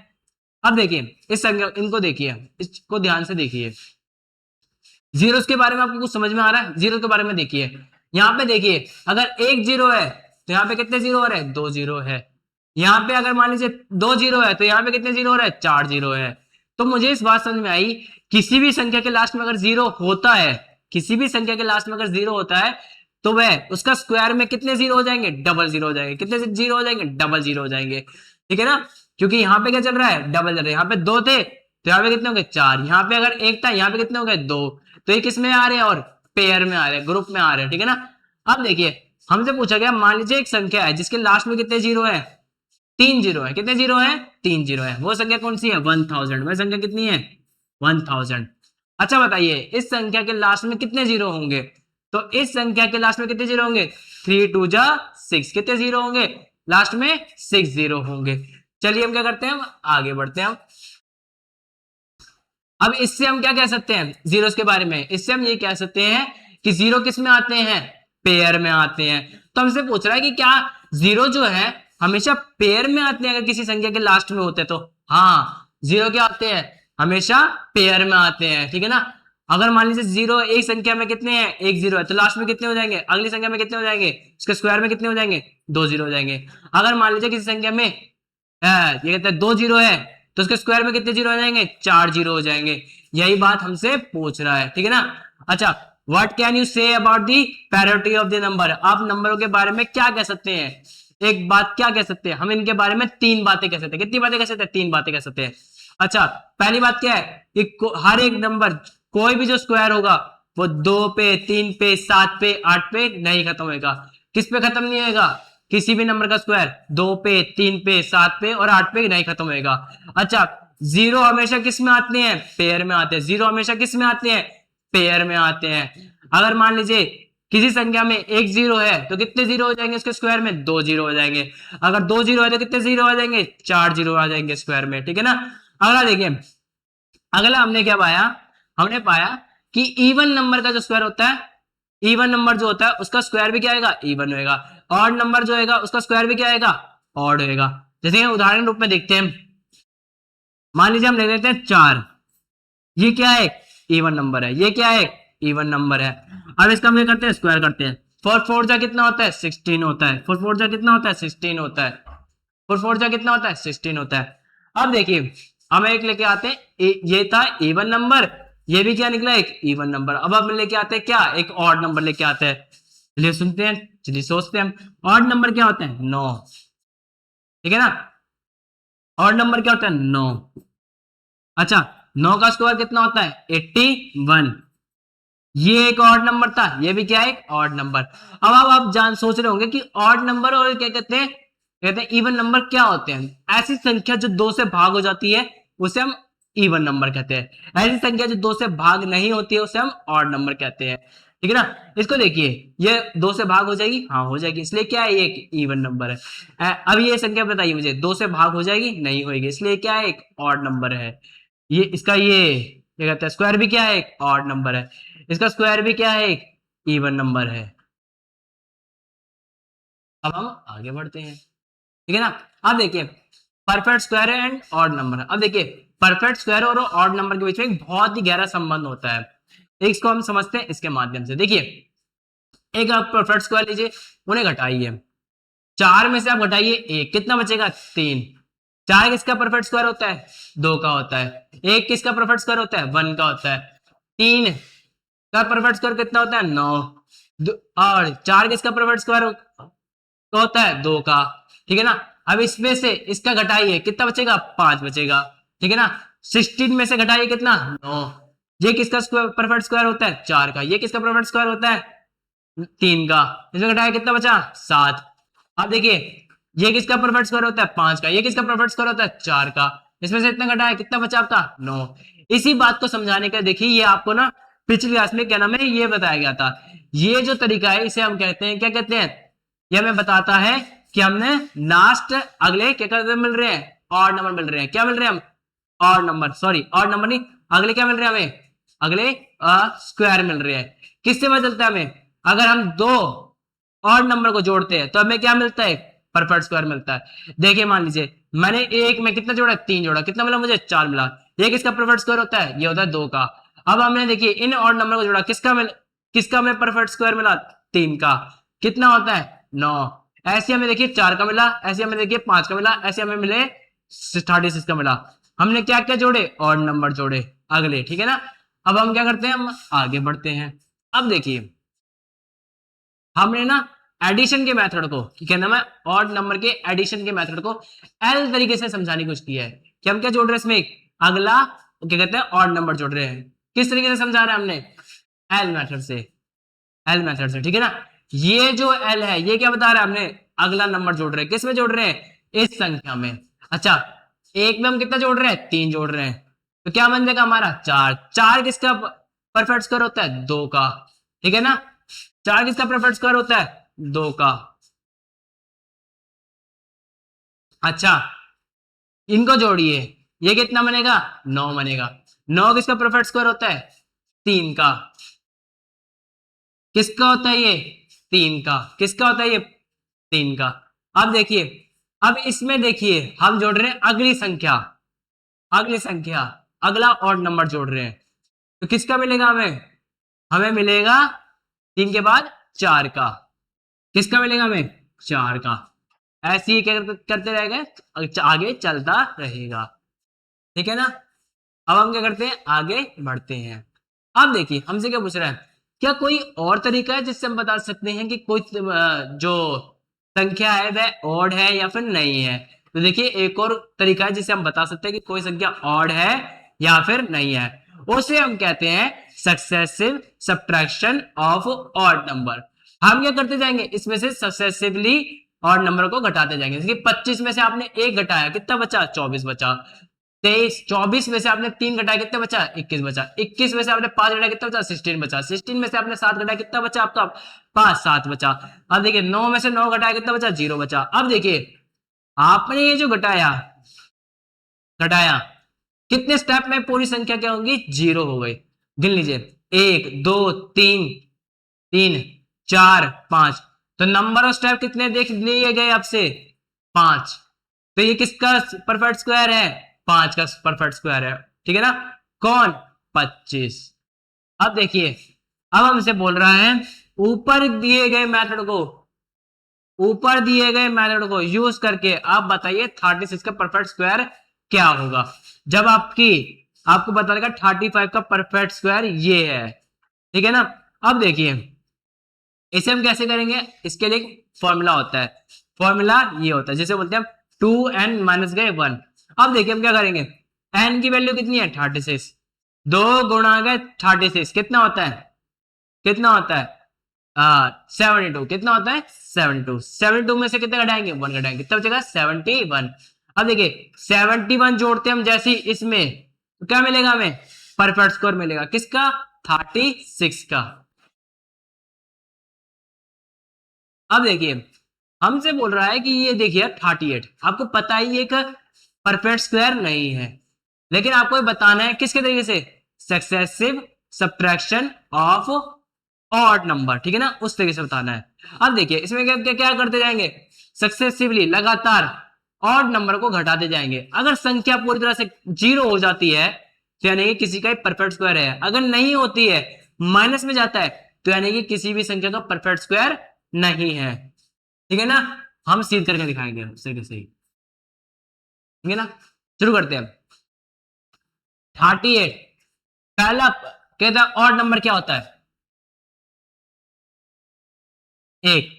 अब देखिए इस संख्या, इनको देखिए, इसको ध्यान से देखिए, जीरोस के बारे में आपको कुछ समझ में आ रहा है, जीरो के बारे में देखिए, यहाँ पे देखिए अगर एक जीरो है तो यहाँ पे कितने जीरो हो रहे हैं 2 जीरो है, यहाँ पे अगर मान लीजिए 2 जीरो है तो यहाँ पे कितने जीरो हो रहे हैं 4 जीरो है। तो मुझे इस बात समझ में आई, किसी भी संख्या के लास्ट में अगर जीरो होता है, किसी भी संख्या के लास्ट में अगर जीरो होता है तो वह उसका स्क्वायर में कितने जीरो हो जाएंगे डबल जीरो हो जाएंगे, कितने जीरो हो जाएंगे डबल जीरो हो जाएंगे, ठीक है ना। क्योंकि यहाँ पे क्या चल रहा है डबल चल रहा है, यहाँ पे 2 थे तो यहाँ पे कितने हो गए 4, यहाँ पे अगर 1 था यहाँ पे कितने हो गए 2, तो ये किस में आ रहे हैं और पेयर में आ रहे हैं, ग्रुप में आ रहे हैं, ठीक है ना। अब देखिए हमसे पूछा गया, मान लीजिए एक संख्या है जिसके लास्ट में कितने जीरो है 3 जीरो है, कितने जीरो है 3 जीरो है, वो संख्या कौन सी है 1000, वह संख्या कितनी है 1000। अच्छा बताइए इस संख्या के लास्ट में कितने जीरो होंगे, तो इस संख्या के लास्ट में कितने जीरो होंगे 3 2 जा 6, कितने जीरो होंगे लास्ट में 6 जीरो होंगे। चलिए हम क्या करते हैं, हम आगे बढ़ते हैं। अब इससे हम क्या कह सकते हैं जीरोस के बारे में, इससे हम ये कह सकते हैं कि जीरो किस में आते हैं पेयर में आते हैं। तो हमसे पूछ रहा है कि क्या जीरो जो है हमेशा पेयर में आते हैं अगर किसी संख्या के लास्ट में होते तो, हाँ जीरो क्या आते हैं हमेशा पेयर में आते हैं, ठीक है ना। अगर मान लीजिए जीरो एक संख्या में कितने हैं एक जीरो है, तो लास्ट में कितने हो जाएंगे अगली संख्या में कितने हो जाएंगे, उसके स्क्वायर में कितने हो जाएंगे 2 जीरो हो जाएंगे। अगर मान लीजिए किसी संख्या में ये कहते हैं 2 जीरो है तो उसके स्क्वायर में कितने जीरो हो जाएंगे 4 जीरो हो जाएंगे। यही बात हमसे पूछ रहा है, ठीक है ना। अच्छा what can you say about the parity of the number, आप नंबरों के बारे में क्या कह सकते हैं, एक बात क्या कह सकते हैं हम इनके बारे में 3 बातें कह सकते हैं। कितनी बातें कह सकते हैं 3 बातें कह सकते हैं। अच्छा पहली बात क्या है कि हर एक नंबर कोई भी जो स्क्वायर होगा वो 2 पे 3 पे 7 पे 8 पे नहीं खत्म होगा। किस पे खत्म नहीं होगा, किसी भी नंबर का स्क्वायर 2 पे 3 पे 7 पे और 8 पे नहीं खत्म होगा। अच्छा जीरो हमेशा किस में आते हैं पेयर में आते हैं, जीरो हमेशा किस में आते हैं पेयर में आते हैं। अगर मान लीजिए किसी संख्या में एक जीरो है तो कितने जीरो हो जाएंगे उसके स्क्वायर में 2 जीरो हो जाएंगे। अगर 2 जीरो है तो कितने जीरो आ जाएंगे 4 जीरो आ जाएंगे स्क्वायर में, ठीक है ना। अगला देखिए, अगला हमने क्या पाया, हमने पाया कि इवन नंबर का जो स्क्वायर होता है, इवन नंबर जो होता है उसका स्क्वायर भी क्या आएगा इवन होएगा, ऑड नंबर जो होगा उसका स्क्वायर भी क्या आएगा ऑड होएगा। जैसे उदाहरण रूप में देखते हैं, मान लीजिए हम ले लेते हैं 4, ये क्या है इवन नंबर है, ये क्या है इवन नंबर है। अब इसका हम क्या करते हैं स्क्वायर करते हैं, 4 4 जा कितना होता है 16 होता है, 4 4 जा कितना होता है 16 होता है, 4 4 जा कितना होता है 16 होता है। अब देखिए हम एक लेके आते हैं, ये था इवन नंबर, ये भी क्या निकला एक इवन नंबर। अब हम लेके आते हैं क्या एक ऑड नंबर लेके आते हैं, चलिए सुनते हैं, चलिए सोचते हैं हम ऑड नंबर क्या होता है 9, ठीक है ना। ऑड नंबर क्या होता है 9। अच्छा 9 का स्क्वायर कितना होता है 81, ये एक ऑड नंबर था, ये भी क्या है एक ऑड नंबर। अब आप जान सोच रहे होंगे कि ऑड नंबर और क्या कहते हैं इवन नंबर क्या होते हैं। ऐसी संख्या जो 2 से भाग हो जाती है उसे हम इवन नंबर कहते हैं, ऐसी संख्या जो 2 से भाग नहीं होती है उसे हम ऑड नंबर कहते हैं, ठीक है ना। इसको देखिए, ये 2 से भाग हो जाएगी, हाँ हो जाएगी, इसलिए क्या है, ये एक इवन नंबर है। अब ये संख्या बताइए मुझे, 2 से भाग हो जाएगी, नहीं होगी, इसलिए क्या है, एक ऑड नंबर है। ये इसका ये कहते हैं स्क्वायर भी क्या है, एक ऑड नंबर है। इसका स्क्वायर भी क्या है, एक इवन नंबर है। अब हम आगे बढ़ते हैं, ठीक है ना। अब देखिए perfect square and odd number. अब देखिए परफेक्ट स्क्वायर और ऑड नंबर के बीच में एक बहुत ही गहरा संबंध होता है। इसको हम समझते हैं इसके माध्यम से। देखिए एक आप परफेक्ट स्क्वायर लीजिए, उन्हें घटाइए, 4 में से आप घटाइए 1, कितना बचेगा, 3। 4 किसका परफेक्ट स्क्वायर होता है, 2 का होता है। 1 किसका परफेक्ट स्क्वायर होता है, 1 का होता है। 3 का परफेक्ट स्क्वायर कितना होता है, 9। और 4 किसका परफेक्ट स्क्वायर होता है, 2 का। ठीक है ना। अब इसमें से इसका घटाइए, कितना बचेगा, 5 बचेगा। ठीक है ना। 16 में से घटाइए कितना, 9। ये किसका परफेक्ट स्क्वायर होता है, 4 का। ये किसका परफेक्ट स्क्वायर होता है, 3 का। इसमें घटाया कितना बचा, 7। अब देखिए ये किसका परफेक्ट स्क्वायर होता है, 5 का। ये किसका परफेक्ट स्क्वायर होता है, 4 का। इसमें से इतना घटाया, कितना बचा आपका, 9। इसी बात को समझाने का देखिए, ये आपको ना पिछली क्लास में क्या नाम है, ये बताया गया था। ये जो तरीका है इसे हम कहते हैं, क्या कहते हैं, ये हमें बताता है कि हमने लास्ट अगले क्या करते मिल रहे हैं, ऑड नंबर मिल रहे हैं। क्या मिल रहे हैं हम, odd number, sorry odd number नहीं, अगले क्या मिल रहे हैं हमें, अगले स्क्वायर मिल रहे हैं। किससे पता चलता है हमें, अगर हम 2 ऑड नंबर को जोड़ते हैं तो हमें क्या मिलता है, परफेक्ट स्क्वायर मिलता है। देखिए मान लीजिए मैंने 1 में कितना जोड़ा, 3 जोड़ा, कितना मिला मुझे, 4 मिला। ये किसका परफेक्ट स्क्वायर होता है, ये होता है 2 का। अब हमने देखिए इन ऑड नंबर को जोड़ा, किसका हमें परफेक्ट स्क्वायर मिला, 3 का। कितना होता है, 9। ऐसे हमें देखिए 4 का मिला, ऐसे हमें देखिए 5 का मिला, ऐसे हमें मिले 36 का मिला। हमने क्या क्या जोड़े, ऑड नंबर जोड़े अगले। ठीक है ना। अब हम क्या करते हैं, हम आगे बढ़ते हैं। अब देखिए हमने ना एडिशन के मेथड को, क्या नाम है, ऑड नंबर के एडिशन के मेथड को एल तरीके से समझाने की कोशिश की है कि हम क्या जोड़ रहे हैं इसमें, अगला क्या कहते हैं, ऑड नंबर जोड़ रहे हैं। किस तरीके से समझा रहे हैं हमने, एल मेथड से, एल मेथड से। ठीक है ना। ये जो एल है ये क्या बता रहा है, हमने अगला नंबर जोड़ रहे हैं, किस में जोड़ रहे हैं, इस संख्या में। अच्छा एक में हम कितना जोड़ रहे हैं, 3 जोड़ रहे हैं, तो क्या बन जाएगा हमारा, 4। 4 किसका परफेक्ट स्क्वायर होता है, 2 का। ठीक है ना। 4 किसका परफेक्ट स्क्वायर होता है, 2 का। अच्छा इनको जोड़िए, ये कितना बनेगा, 9 बनेगा। 9 किसका परफेक्ट स्क्वायर होता है, 3 का। किसका होता है ये, 3 का। किसका होता है ये, 3 का। अब देखिए अब इसमें देखिए हम जोड़ रहे हैं अगली संख्या, अगली संख्या, अगला ऑड नंबर जोड़ रहे हैं। तो किसका मिलेगा हमें, हमें मिलेगा 3 के बाद 4 का। किसका मिलेगा हमें, 4 का। ऐसे ही क्या करते रहेगा, आगे चलता रहेगा। ठीक है ना। अब हम क्या करते हैं, आगे बढ़ते हैं। अब देखिए हमसे क्या पूछ रहा है, क्या कोई और तरीका है जिससे हम बता सकते हैं कि कोई जो संख्या है वह ऑड है या फिर नहीं है। तो देखिए एक और तरीका है जिससे हम बता सकते हैं कि कोई संख्या ऑड है या फिर नहीं है, उसे हम कहते हैं successive subtraction of odd number. हम क्या करते जाएंगे, इसमें से सक्सेसिवली ऑड नंबर को घटाते जाएंगे। जैसे कि 25 में से आपने 1 घटाया, कितना बचा, 24 बचा। 23, 24 में से आपने 3 घटाया, कितना बचा, 21 बचा। 21 में से आपने 5 घटाया, कितना बचा, 16 बचा। 16 में से आपने 7 घटाया, कितना बचा आपका, 5, 7 बचा। अब देखिए 9 में से 9 घटाया, कितना बचा, 0 बचा। अब देखिए आपने ये जो घटाया घटाया कितने स्टेप में पूरी संख्या क्या होगी, 0 हो गई। गिन लीजिए 1 2 3 3 4 5। तो नंबर ऑफ स्टेप कितने देख लिए गए आपसे, 5। तो ये किसका परफेक्ट स्क्वायर है, 5 का परफेक्ट स्क्वायर है। ठीक है ना। कौन, 25। अब देखिए अब हमसे बोल रहा है ऊपर दिए गए मेथड को, ऊपर दिए गए मेथड को यूज करके आप बताइए 36 का परफेक्ट स्क्वायर क्या होगा। जब आपको बता देगा 35 का परफेक्ट स्क्वायर ये है। ठीक है ना। अब देखिए इसे हम कैसे करेंगे, इसके लिए फॉर्मूला होता है। फॉर्मूला ये होता है जिसे बोलते हैं 2n माइनस गए 1। अब देखिए हम क्या करेंगे, n की वैल्यू कितनी है, 36। 2 गुणा गए 36 कितना होता है, कितना होता है, 72। कितना होता है, 72। 72 में से कितने घटाएंगे, 1 घटाएंगे, कितना बचेगा, 71। अब देखिए 71 जोड़ते हम जैसे इसमें, तो क्या मिलेगा हमें, परफेक्ट स्कोर मिलेगा, किसका, 36 का। अब देखिए हमसे बोल रहा है कि ये देखिए 38, आपको पता ही एक परफेक्ट स्क्वायर नहीं है, लेकिन आपको ये बताना है किसके तरीके से, successive subtraction of odd number, ठीक है ना, उस तरीके से बताना है। अब देखिए इसमें क्या क्या, क्या करते जाएंगे, सक्सेसिवली लगातार ऑड नंबर को घटाते जाएंगे। अगर संख्या पूरी तरह से जीरो हो जाती है तो यानी कि किसी का परफेक्ट स्क्वायर है, अगर नहीं होती है माइनस में जाता है तो यानी कि किसी भी संख्या का परफेक्ट स्क्वायर नहीं है, ठीक है ना। हम सीध करके दिखाएंगे उस तरीके से ही, ठीक है ना। शुरू करते हैं। 38 पहला कहता है ऑड नंबर क्या होता है, एक।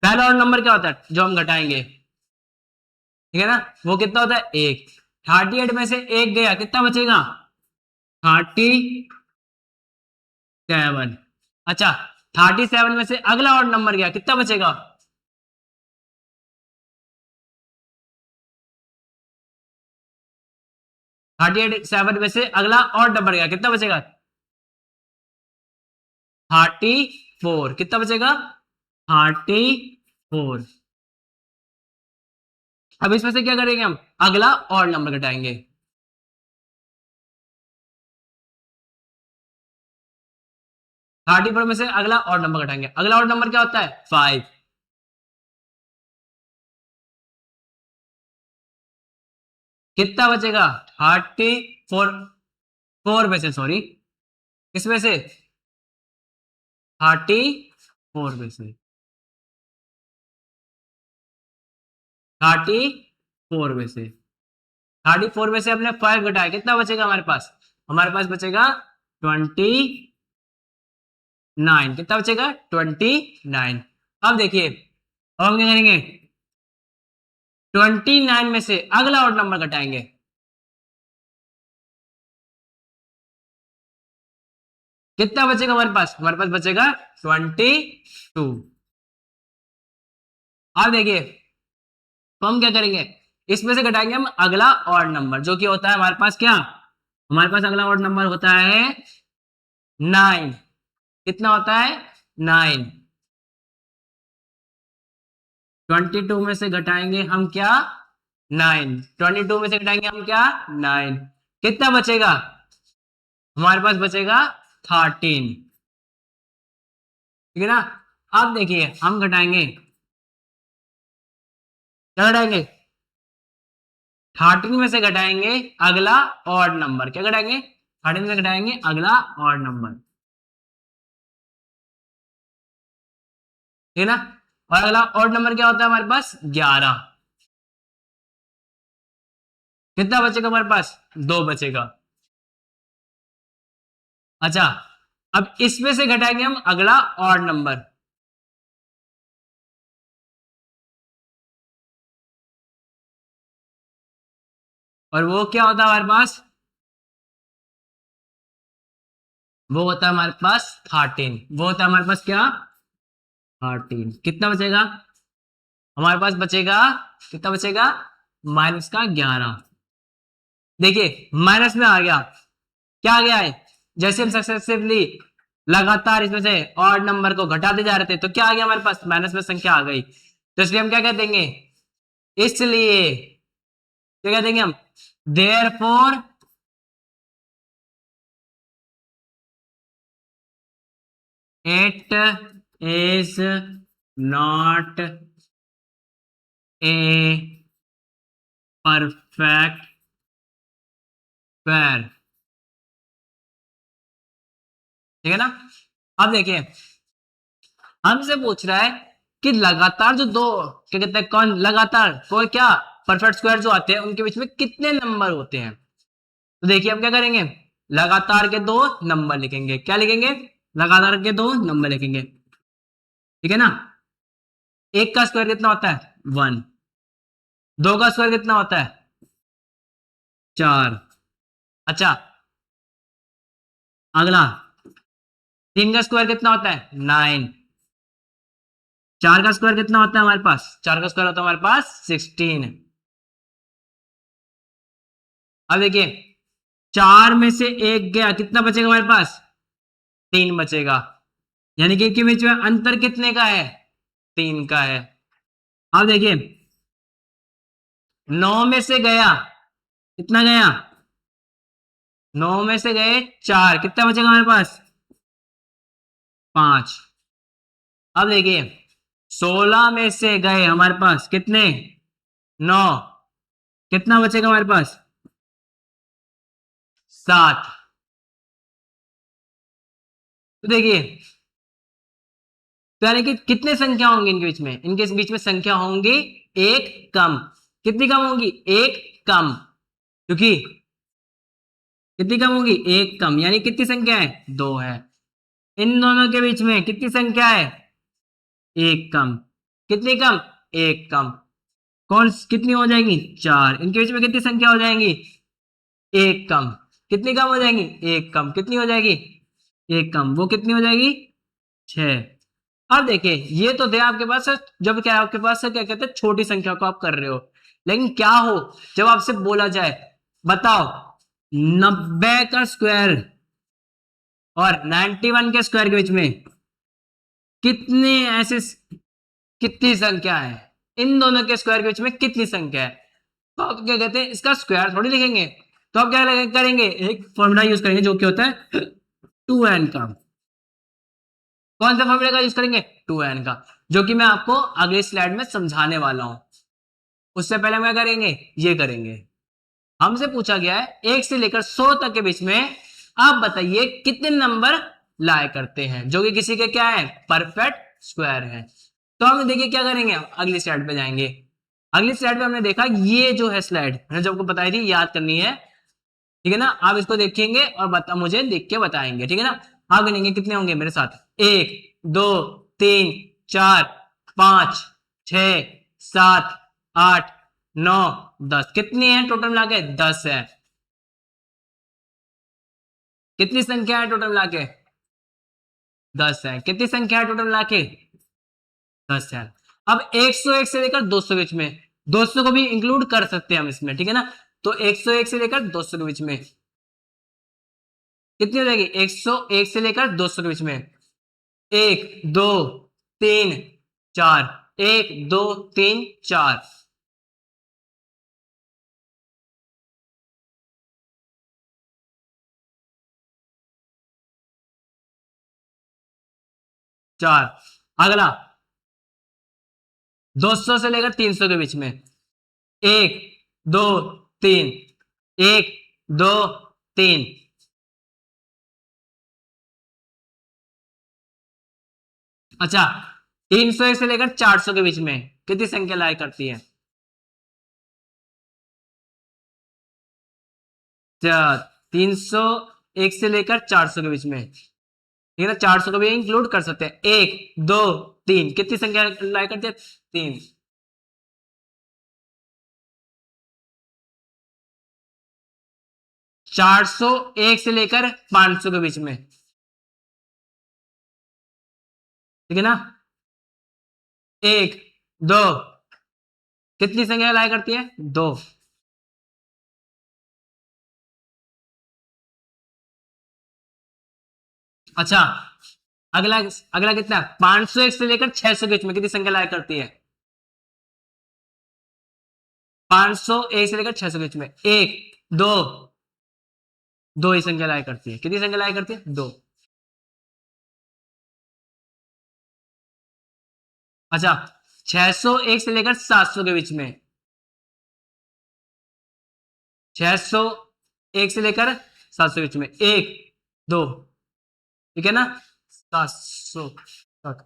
पहला ऑड नंबर क्या होता है जो हम घटाएंगे, ठीक है ना, वो कितना होता है, एक। 38 में से एक गया, कितना बचेगा, 37। अच्छा 37 में से अगला ऑड नंबर गया, कितना बचेगा, 37 में से अगला ऑड नंबर गया, कितना बचेगा, 34। कितना बचेगा, 34। अब इसमें से क्या करेंगे हम, अगला ऑड नंबर घटाएंगे। 34 में से अगला ऑड नंबर घटाएंगे, अगला ऑड नंबर क्या होता है, 5। कितना बचेगा, 34, 4 में से, सॉरी, किसमें से, 34 में से, 34 में से, 34 में से हमने 5 घटाया, कितना बचेगा हमारे पास, हमारे पास बचेगा 29। कितना बचेगा, 29। अब देखिए अब हम क्या करेंगे, 29 में से अगला ऑड नंबर घटाएंगे। कितना बचेगा हमारे पास बचेगा 22। अब देखिए तो हम क्या करेंगे, इसमें से घटाएंगे हम अगला ऑड नंबर जो कि होता है हमारे पास क्या, हमारे पास अगला ऑड नंबर होता है 9। कितना होता है, 9। 22 में से घटाएंगे हम क्या, 9। 22 में से घटाएंगे हम क्या, 9। कितना बचेगा, हमारे पास बचेगा 13, ठीक है ना। अब देखिए हम घटाएंगे, क्या घटाएंगे, 13 में से घटाएंगे अगला ऑड नंबर, क्या घटाएंगे, 13 में से घटाएंगे अगला ऑड नंबर, ठीक है ना। और अगला ऑड नंबर क्या होता है हमारे पास, 11। कितना बचेगा हमारे पास, 2 बचेगा। अच्छा अब इसमें से घटाएंगे हम अगला ऑड नंबर, और वो क्या होता है हमारे पास, वो होता है हमारे पास 13। वो होता है हमारे पास क्या, 13। कितना बचेगा, हमारे पास बचेगा, कितना बचेगा, माइनस का 11। देखिए माइनस में आ गया, क्या आ गया है, जैसे हम सक्सेसिवली लगातार इसमें से ऑड नंबर को घटाते जा रहे थे तो क्या आ गया हमारे पास, माइनस में संख्या आ गई, तो इसलिए हम क्या कह देंगे, इसलिए क्या कह देंगे हम, therefore it is not a perfect square, ठीक है ना। अब देखिए हमसे पूछ रहा है कि लगातार जो दो, क्या कहते हैं, कौन लगातार कोई क्या परफेक्ट स्क्वायर जो आते हैं उनके बीच में कितने नंबर होते हैं। तो देखिए हम क्या करेंगे, लगातार के दो नंबर लिखेंगे, क्या लिखेंगे, लगातार के दो नंबर लिखेंगे, ठीक है ना। एक का स्क्वायर कितना होता है, 1। दो का स्क्वायर कितना होता है, 4। अच्छा अगला, 3 का स्क्वायर कितना होता है, 9। 4 का स्क्वायर कितना होता है हमारे पास, 4 का स्क्वायर होता है हमारे पास 16। अब देखिए 4 में से एक गया, कितना बचेगा हमारे पास, 3 बचेगा। यानी कि इनके बीच में अंतर कितने का है? 3 का है। अब देखिए 9 में से गया, कितना गया? 9 में से गए 4, कितना बचेगा हमारे पास? 5। अब देखिए 16 में से गए हमारे पास कितने? 9, कितना बचेगा हमारे पास? 7। तो देखिए, तो यानी कि कितने संख्या होंगी इनके बीच में? इनके बीच में संख्या होंगी एक कम। कितनी कम होगी? एक कम। क्योंकि कितनी कम होगी? एक कम। यानी कितनी संख्या है? 2 है। इन दोनों के बीच में कितनी संख्या है? एक कम। कितनी कम? एक कम। कौन कितनी हो जाएगी? 4। इनके बीच में कितनी संख्या हो जाएंगी? एक कम। कितनी कम हो जाएंगी? एक कम। कितनी हो जाएगी? एक कम। वो कितनी हो जाएगी? 6। अब देखिए ये तो थे आपके पास, जब क्या आपके पास क्या कहते हैं, छोटी संख्या को आप कर रहे हो। लेकिन क्या हो जब आपसे बोला जाए, बताओ 90 का स्क्वायर और 91 के स्क्वायर के बीच में कितने ऐसे, कितनी संख्या है? इन दोनों के स्क्वायर के बीच में कितनी संख्या है? तो आप क्या कहते हैं, इसका स्क्वायर थोड़ी लिखेंगे। तो आप क्या करेंगे, एक फॉर्मूला यूज करेंगे जो कि होता है 2n का। कौन सा फॉर्मूला का यूज करेंगे? 2n का, जो कि मैं आपको अगले स्लाइड में समझाने वाला हूं। उससे पहले हम क्या करेंगे, ये करेंगे। हमसे पूछा गया है 1 से लेकर 100 तक के बीच में आप बताइए कितने नंबर लाया करते हैं, जो कि किसी के क्या है, परफेक्ट स्क्वायर है। तो हम देखिए क्या करेंगे, अगली स्लाइड पे जाएंगे। अगली स्लाइड पे हमने देखा, ये जो है स्लाइड मैंने जो आपको बताई थी, याद करनी है, ठीक है ना। आप इसको देखेंगे और मुझे देख के बताएंगे, ठीक है ना। आप गिनेंगे कितने होंगे मेरे साथ, 1 2 3 4 5 6 7 8 9 10। कितनी है टोटल मिला के? 10 है। कितनी संख्या है टोटल मिला के? 10 है। कितनी संख्या है टोटल मिला के? 10 है। अब 101 से लेकर 200 बीच में, 200 को भी इंक्लूड कर सकते हैं हम इसमें, ठीक है ना। तो 101 से लेकर 200 के बीच में कितनी हो जाएगी? 101 से लेकर 200 के बीच में 1 2 3 4, 1 2 3 4। चार। अगला 200 से लेकर 300 के बीच में 1 2 3, 1 2 3। अच्छा, 301 से लेकर 400 के बीच में कितनी संख्या लाया करती है? 301 से लेकर 400 के बीच में, ठीक है ना। 400 को भी इंक्लूड कर सकते हैं। 1 2 3, कितनी संख्या लाया करती है? 3। 401 से लेकर 500 के बीच में, ठीक है ना। 1 2, कितनी संख्या लाया करती है? 2। अच्छा, अगला अगला कितना? 501 से लेकर 600 के बीच में कितनी संख्या लाया करती है? 501 से लेकर 600 के बीच में 1 2, 2 ही संख्या लाया करती है। कितनी संख्या लाया करती है? 2। अच्छा, 601 से लेकर 700 के बीच में, 601 से लेकर 700 के बीच में 1 2, ठीक है ना। 700 तक,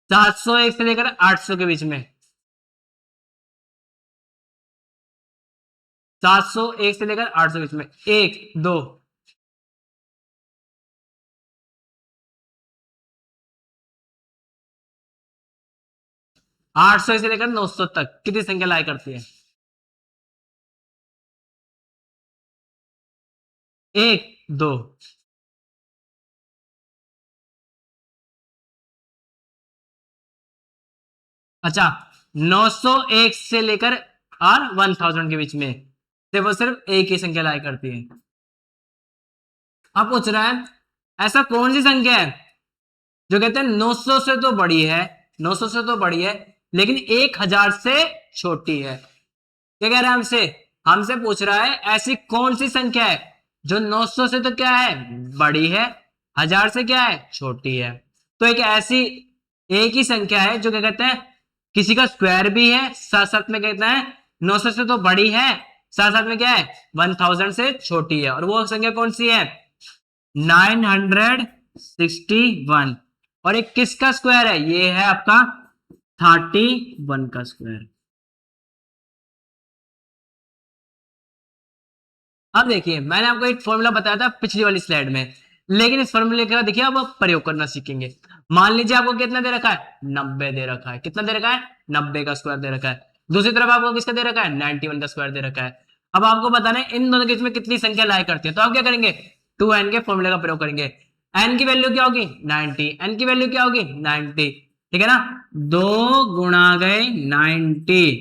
701 से लेकर 800 के बीच में, 701 से लेकर 800 के बीच में 1 2, 800 से लेकर 900 तक कितनी संख्या लाया करती है? 1 2। अच्छा, 901 से लेकर और 1000 के बीच में सिर्फ और सिर्फ एक ही संख्या लाया करती है। अब पूछ रहा है ऐसा कौन सी संख्या है जो कहते हैं 900 से तो बड़ी है, 900 से तो बड़ी है लेकिन 1000 से छोटी है। क्या कह रहा है हमसे? हमसे पूछ रहा है ऐसी कौन सी संख्या है जो 900 से तो क्या है बड़ी है, 1000 से क्या है छोटी है। तो एक ऐसी एक ही संख्या है जो क्या कहते हैं किसी का स्क्वायर भी है, साथ साथ में कहते हैं 900 से तो बड़ी है, साथ साथ में क्या है 1000 से छोटी है। और वो संख्या कौन सी है? 961। और एक किसका स्क्वायर है? ये है आपका 31 का स्क्वायर। अब देखिए मैंने आपको एक फॉर्मूला बताया था पिछली वाली स्लाइड में, लेकिन इस फॉर्मूले का देखिए अब आप प्रयोग करना सीखेंगे। मान लीजिए आपको कितना दे रखा है? 90 दे रखा है। कितना दे रखा है? 90 का स्क्वायर दे रखा है। दूसरी तरफ आपको किसका दे रखा है? 91 का स्क्वायर दे रखा है। अब आपको बताना है इन दोनों के बीच में कितनी संख्या लाई करती है। तो आप क्या करेंगे? 2n के फॉर्मूले का प्रयोग करेंगे। n की वैल्यू क्या होगी? 90। n की वैल्यू क्या होगी? 90। ठीक है ना? 2 गुणा गए 90,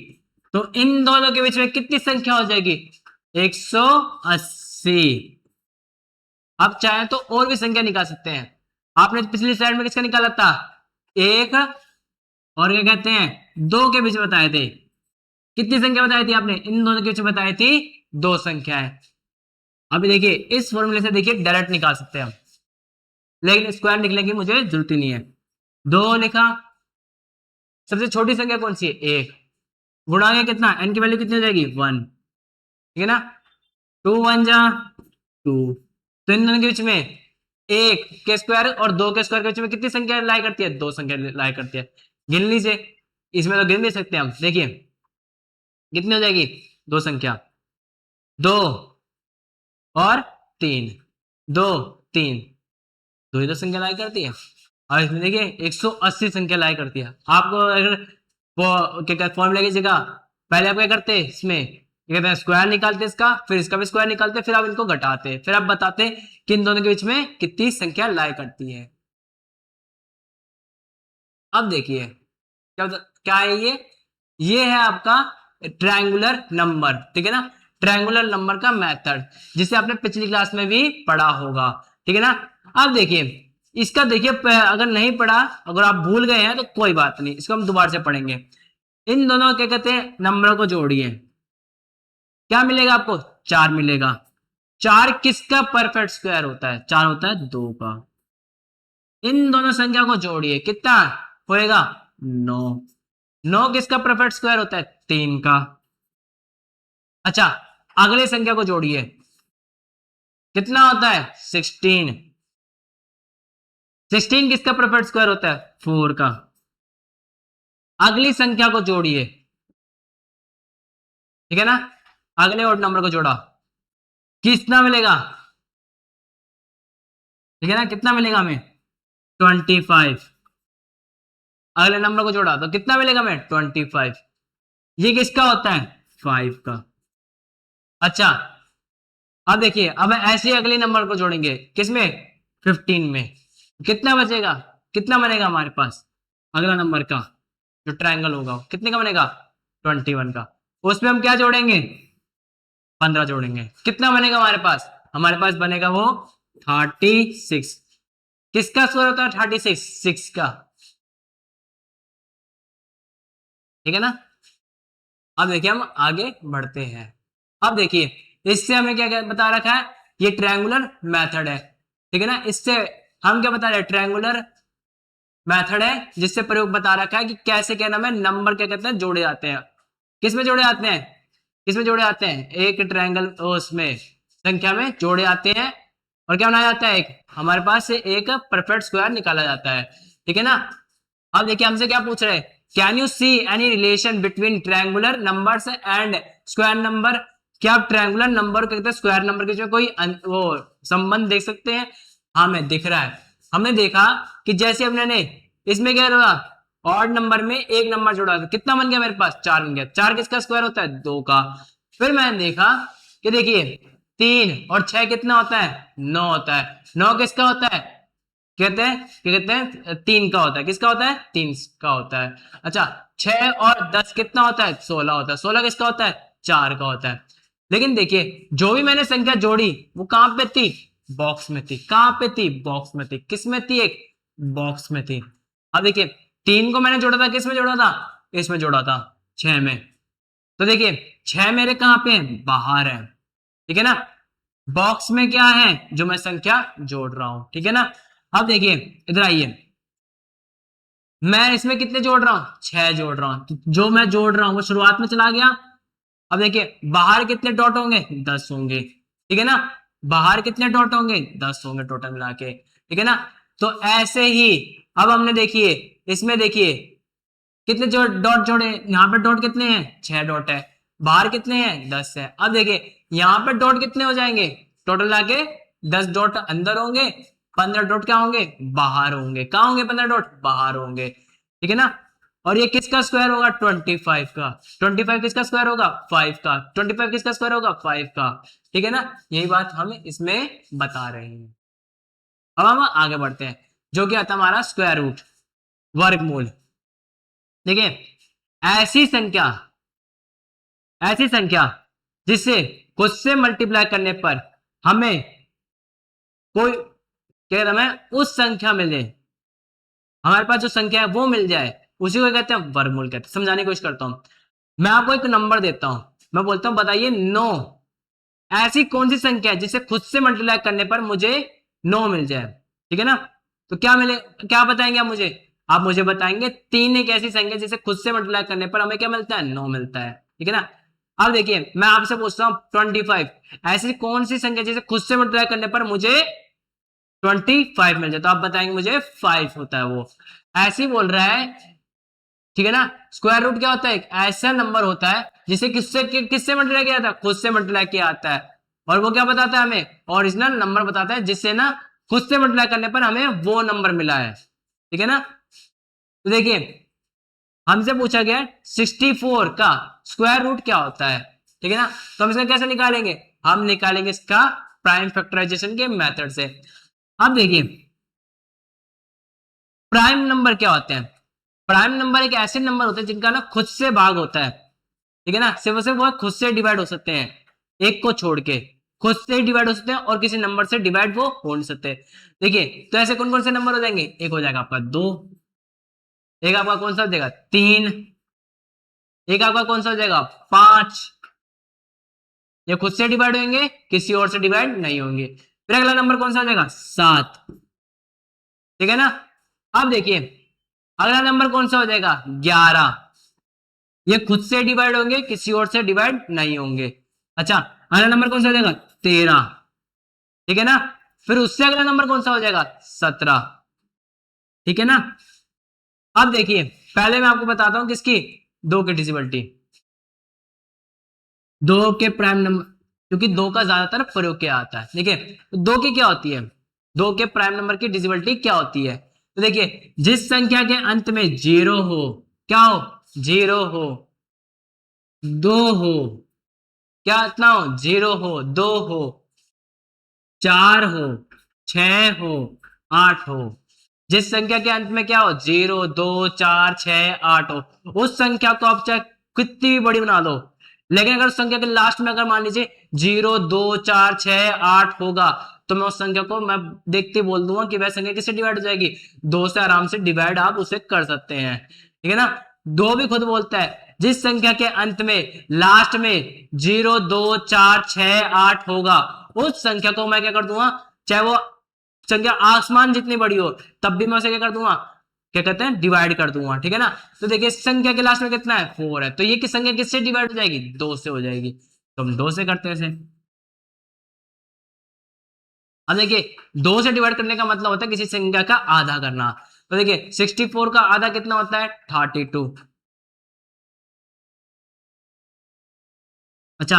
तो इन दोनों के बीच में कितनी संख्या हो जाएगी? 180। आप चाहे तो और भी संख्या निकाल सकते हैं। आपने पिछली स्लाइड में किसका निकाला था? एक और क्या कहते हैं 2 के बीच बताए थे। कितनी संख्या बताई थी आपने? इन दोनों के बीच बताई थी 2 संख्याएं। अभी देखिए इस फॉर्मूले से देखिए डायरेक्ट निकाल सकते हैं हम, लेकिन स्क्वायर निकलने की मुझे जरूरत ही नहीं है। 2 लिखा, सबसे छोटी संख्या कौन सी है? 1 गुणा के कितना? n की वैल्यू कितनी हो जाएगी? 1। ठीक है ना? 2 1 जा 2। तो इन दोनों के बीच में 1 के स्क्वायर और 2 के स्क्वायर के बीच में कितनी संख्या लाई करती है? 2 संख्या लाई करती है। गिन लीजिए, इसमें तो गिन भी सकते हैं हम। देखिए कितनी हो जाएगी? 2 संख्या, 2 और 3, 2 3, 2 ही तो संख्या लाई करती है। और इसमें देखिए 180 संख्या लाई करती है। आपको अगर क्या फॉर्मूला की जगह पहले आप क्या करते हैं इसमें कहते हैं स्क्वायर निकालते इसका, फिर इसका भी स्क्वायर निकालते, फिर आप इनको घटाते, फिर आप बताते कि इन दोनों के बीच में कितनी संख्या लाई करती है। अब देखिए क्या क्या है ये है आपका ट्रायंगुलर नंबर। ठीक है ना? ट्रायंगुलर नंबर का मेथड जिसे आपने पिछली क्लास में भी पढ़ा होगा। ठीक है ना? अब देखिए इसका देखिए अगर नहीं पढ़ा, अगर आप भूल गए हैं तो कोई बात नहीं, इसको हम दोबारा से पढ़ेंगे। इन दोनों क्या कहते हैं नंबरों को जोड़िए, क्या मिलेगा आपको? 4 मिलेगा। 4 किसका परफेक्ट स्क्वायर होता है? 4 होता है 2 का। इन दोनों संख्या को जोड़िए, कितना होएगा? 9। 9 किसका परफेक्ट स्क्वायर होता है? 3 का। अच्छा अगले संख्या को जोड़िए, कितना होता है? 16। 16 किसका परफेक्ट स्क्वायर होता है? 4 का। अगली संख्या को जोड़िए, ठीक है ना? अगले और नंबर को जोड़ा, कितना मिलेगा? ठीक है ना? कितना मिलेगा हमें? 25। अगले नंबर को जोड़ा तो कितना मिलेगा हमें? 25। ये किसका होता है? 5 का। अच्छा अब देखिए अब ऐसे अगले नंबर को जोड़ेंगे, किसमें? 15 में। कितना बचेगा? कितना बनेगा हमारे पास अगला नंबर का जो ट्रायंगल होगा कितने का बनेगा? 21 का। उसमें हम क्या जोड़ेंगे? 15 जोड़ेंगे। कितना बनेगा हमारे पास? हमारे पास बनेगा वो 36। किसका स्क्वायर होता है? 36 6 का। ठीक है ना? अब देखिए हम आगे बढ़ते हैं। अब देखिए इससे हमें क्या क्या बता रखा है? ये ट्रायंगुलर मेथड है। ठीक है ना? इससे हम क्या बता रहे हैं? ट्रायंगुलर मेथड है जिससे प्रयोग बता रखा है कि कैसे क्या नाम है नंबर क्या कहते हैं जोड़े जाते हैं। किसमें जोड़े जाते हैं? किसमें जोड़े जाते हैं? एक ट्रायंगल उसमें संख्या में जोड़े आते हैं और क्या बनाया जाता है? एक हमारे पास से एक परफेक्ट स्क्वायर निकाला जाता है। ठीक है ना? अब देखिए हमसे क्या पूछ रहे हैं? Can you see any relation between triangular numbers and square number? क्या आप ट्रायंगुलर नंबर कहते हैं स्क्वायर नंबर के बीच में कोई वो संबंध देख सकते हैं? हाँ हमें दिख रहा है। हमने देखा कि जैसे हमने इसमें क्या रहा ऑड नंबर में एक नंबर जोड़ा, कितना बन गया मेरे पास? 4 बन गया। 4 किसका स्क्वायर होता है? 2 का। फिर मैंने देखा कि देखिए 3 और 6 कितना होता है? 9 होता है। 9 किसका होता है? कहते हैं क्या कहते हैं 3 का होता है। किसका होता है? 3 का होता है। अच्छा 6 और 10 कितना होता है? 16 होता है। 16 किसका होता है? 4 का होता है। लेकिन देखिए जो भी मैंने संख्या जोड़ी वो कहां पे थी? बॉक्स में थी। कहां पे थी? बॉक्स में थी। किस में थी? एक बॉक्स में थी। अब देखिए 3 को मैंने जोड़ा था, किस में जोड़ा था? इसमें जोड़ा था, 6 में। तो देखिए 6 मेरे कहां पे है? बाहर है, ठीक है ना। बॉक्स में क्या है? जो मैं संख्या जोड़ रहा हूं, ठीक है ना। अब देखिए इधर आइए, मैं इसमें कितने जोड़ रहा हूं? 6 जोड़ रहा हूं। तो जो मैं जोड़ रहा हूं वो शुरुआत में चला गया। अब देखिए बाहर कितने डॉट होंगे? 10 होंगे, ठीक है ना। बाहर कितने डॉट होंगे? 10 होंगे टोटल मिला के, ठीक है ना। तो ऐसे ही अब हमने देखिए इसमें देखिए कितने जो डॉट जोड़े, यहाँ पे डॉट कितने हैं? 6 डॉट है। बाहर कितने हैं? 10 है। अब देखिए यहाँ पे डॉट कितने हो जाएंगे? टोटल लाके 10 डॉट अंदर होंगे, 15 डॉट क्या होंगे? बाहर होंगे। कहाँ होंगे 15 डॉट? बाहर होंगे, ठीक है ना। और ये किसका स्क्वायर होगा? 25 का। 25 किसका स्क्वायर होगा? 5 का। 25 किसका स्क्वायर होगा? 5 का, ठीक है ना। यही बात हम इसमें बता रहे हैं। अब हम आगे बढ़ते हैं, जो कि आता हमारा स्क्वायर रूट, वर्गमूल। देखिए ऐसी संख्या, ऐसी संख्या जिसे खुद से मल्टीप्लाई करने पर हमें कोई, कह रहा मैं, उस संख्या मिले, हमारे पास जो संख्या है वो मिल जाए, उसी को कहते हैं वर्गमूल कहते हैं। समझाने की कोशिश करता हूं। मैं आपको एक नंबर देता हूं, मैं बोलता हूं बताइए 9 ऐसी कौन सी संख्या है जिसे खुद से मल्टीप्लाई करने पर मुझे 9 मिल जाए, ठीक है ना। तो क्या मिले, क्या बताएंगे आप मुझे? आप मुझे बताएंगे 3 एक ऐसी संख्या जिसे खुद से मल्टीप्लाई करने पर हमें क्या मिलता है? 9 मिलता है, ठीक है ना। अब देखिए मैं आपसे पूछता हूं 25 ऐसी कौन सी संख्या जिसे खुद से मल्टीप्लाई करने पर मुझे 25 मिल जाए? तो आप बताएंगे मुझे 5 होता है वो। ऐसे ही बोल रहा है, ठीक है ना। स्क्वायर रूट क्या होता है? एक ऐसा नंबर होता है जिसे किससे मल्टीप्लाई किया जाता है? खुद से मल्टीप्लाई किया जाता है। और वो क्या बताता है हमें? ओरिजिनल नंबर बताता है, जिससे ना खुद से मल्टीप्लाई करने पर हमें वो नंबर मिला है, ठीक है ना। तो देखिए हमसे पूछा गया 64 का स्क्वायर रूट क्या होता है, ठीक है ना। तो हम इसका कैसे निकालेंगे? हम निकालेंगे इसका प्राइम फैक्टराइजेशन के मेथड से। अब देखिए प्राइम नंबर क्या होते हैं? प्राइम नंबर एक ऐसे नंबर होते हैं जिनका ना खुद से भाग होता है, ठीक है ना। सिर्फ वो खुद से डिवाइड हो सकते हैं, एक को छोड़ के खुद से डिवाइड हो सकते हैं, और किसी नंबर से डिवाइड वो हो नहीं सकते। देखिए तो ऐसे कौन कौन से नंबर हो जाएंगे? एक हो जाएगा आपका 2, एक आपका कौन सा हो जाएगा? 3, एक आपका कौन सा हो जाएगा? 5। ये खुद से डिवाइड होंगे, किसी और से डिवाइड नहीं होंगे। फिर अगला नंबर कौन सा हो जाएगा? 7, ठीक है ना। अब देखिए अगला नंबर कौन सा हो जाएगा? 11। ये खुद से डिवाइड होंगे, किसी और से डिवाइड नहीं होंगे। अच्छा अगला नंबर कौन सा हो जाएगा? 13, ठीक है ना। फिर उससे अगला नंबर कौन सा हो जाएगा? 17, ठीक है ना। अब देखिए पहले मैं आपको बताता हूं किसकी, 2 की डिजिबिलिटी, 2 के प्राइम नंबर, क्योंकि 2 का ज्यादातर प्रयोग किया आता है। देखिए तो 2 की क्या होती है? 2 के प्राइम नंबर की डिजिबिलिटी क्या होती है? तो देखिए जिस संख्या के अंत में 0 हो, क्या हो? 0 हो, 2 हो, क्या इतना हो? 0 हो, 2 हो, 4 हो, 6 हो, 8 हो। जिस संख्या के अंत में क्या हो? 0, 2, 4, 6, 8 हो, उस संख्या को आप चाहे कितनी भी बड़ी बना दो, लेकिन अगर उस संख्या के लास्ट में अगर मान लीजिए 0, 2, 4, 6, 8 होगा, तो मैं उस संख्या को मैं देखते बोल दूंगा कि वह संख्या किससे डिवाइड हो जाएगी? 2 से आराम से डिवाइड आप उसे कर सकते हैं, ठीक है ना। 2 भी खुद बोलता है जिस संख्या के अंत में लास्ट में 0, 2, 4, 6, 8 होगा, उस संख्या को मैं क्या कर दूंगा, चाहे वो संख्या आसमान जितनी बड़ी हो, तब भी मैं उसे क्या कर दूंगा, क्या कहते हैं, डिवाइड कर दूंगा, ठीक है ना। तो देखिए इस संख्या के लास्ट में कितना है? 4 है, तो ये किस संख्या किससे डिवाइड हो जाएगी? 2 से हो जाएगी। तो हम 2 से करते हैं इसे। अब देखिए 2 से डिवाइड करने का मतलब होता है किसी संख्या का आधा करना। तो देखिए 64 का आधा कितना होता है? 32। अच्छा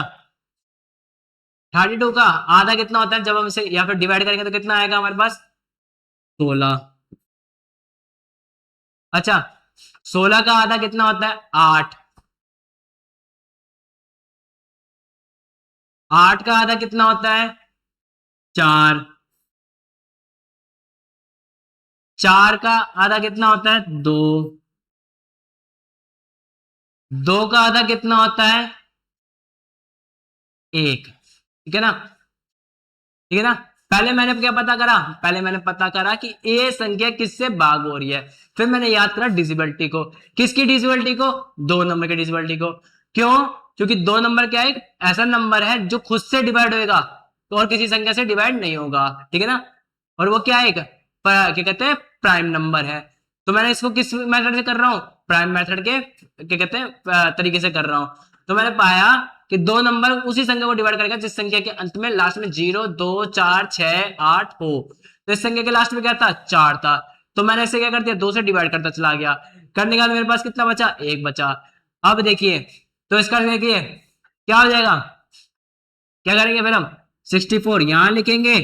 32 का आधा कितना होता है? जब हम इसे या फिर डिवाइड करेंगे तो कितना आएगा हमारे पास? 16। अच्छा 16 का आधा कितना होता है? 8। 8 का आधा कितना होता है? 4। 4 का आधा कितना होता है? 2। 2 का आधा कितना होता है? 1, ठीक है ना, ठीक है ना। पहले मैंने क्या पता करा, पहले मैंने पता करा कि ए संख्या किससे भाग हो रही है, फिर मैंने याद करा डिविजिबिलिटी को। किसकी डिविजिबिलिटी को? 2 नंबर की डिविजिबिलिटी को। क्यों? क्योंकि 2 नंबर क्या है, एक ऐसा नंबर है जो खुद से डिवाइड होएगा, तो और किसी संख्या से डिवाइड नहीं होगा, ठीक है ना। और वो क्या है, एक क्या कहते हैं, प्राइम नंबर है। तो मैंने इसको किस मेथड से कर रहा हूं, प्राइम मेथड के क्या कहते हैं तरीके से कर रहा हूं। तो मैंने पाया कि 2 नंबर उसी संख्या को डिवाइड करेगा जिस संख्या के अंत में लास्ट में 0 2 4 6 8 हो। तो इस संख्या के लास्ट में क्या था, 4 था। तो मैंने इसे क्या कर दिया, 2 से डिवाइड करता चला गया। करने के बाद मेरे पास कितना बचा, 1 बचा। अब देखिए, तो इसका देखिए क्या हो जाएगा, क्या करेंगे फिर हम, 64 यहां लिखेंगे,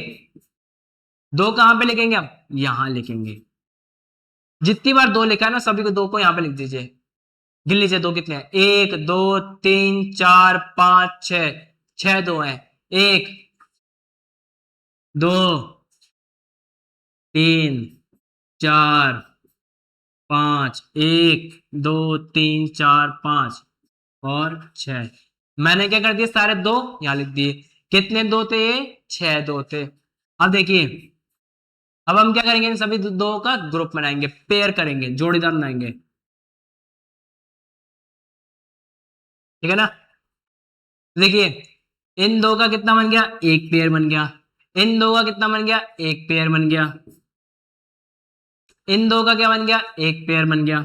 2 कहां पे लिखेंगे हम, यहां लिखेंगे। जितनी बार 2 लिखा है ना, सभी को 2 को यहां पे लिख दीजिए। गिन लीजिए 2 कितने हैं, 1 2 3 4 5 6, 6 2 हैं, 1 2 3 4 5, 1 2 3 4 5 और 6। मैंने क्या कर दिया, सारे 2 यहां लिख दिए। कितने 2 थे, 6 2 थे। अब देखिए, अब हम क्या करेंगे, इन सभी 2 का ग्रुप बनाएंगे, पेयर करेंगे, जोड़ीदार बनाएंगे, ठीक है ना। देखिए, इन 2 का कितना बन गया, एक पेयर बन गया। इन 2 का कितना बन गया, एक पेयर बन गया। इन 2 का क्या बन गया, एक पेयर बन गया।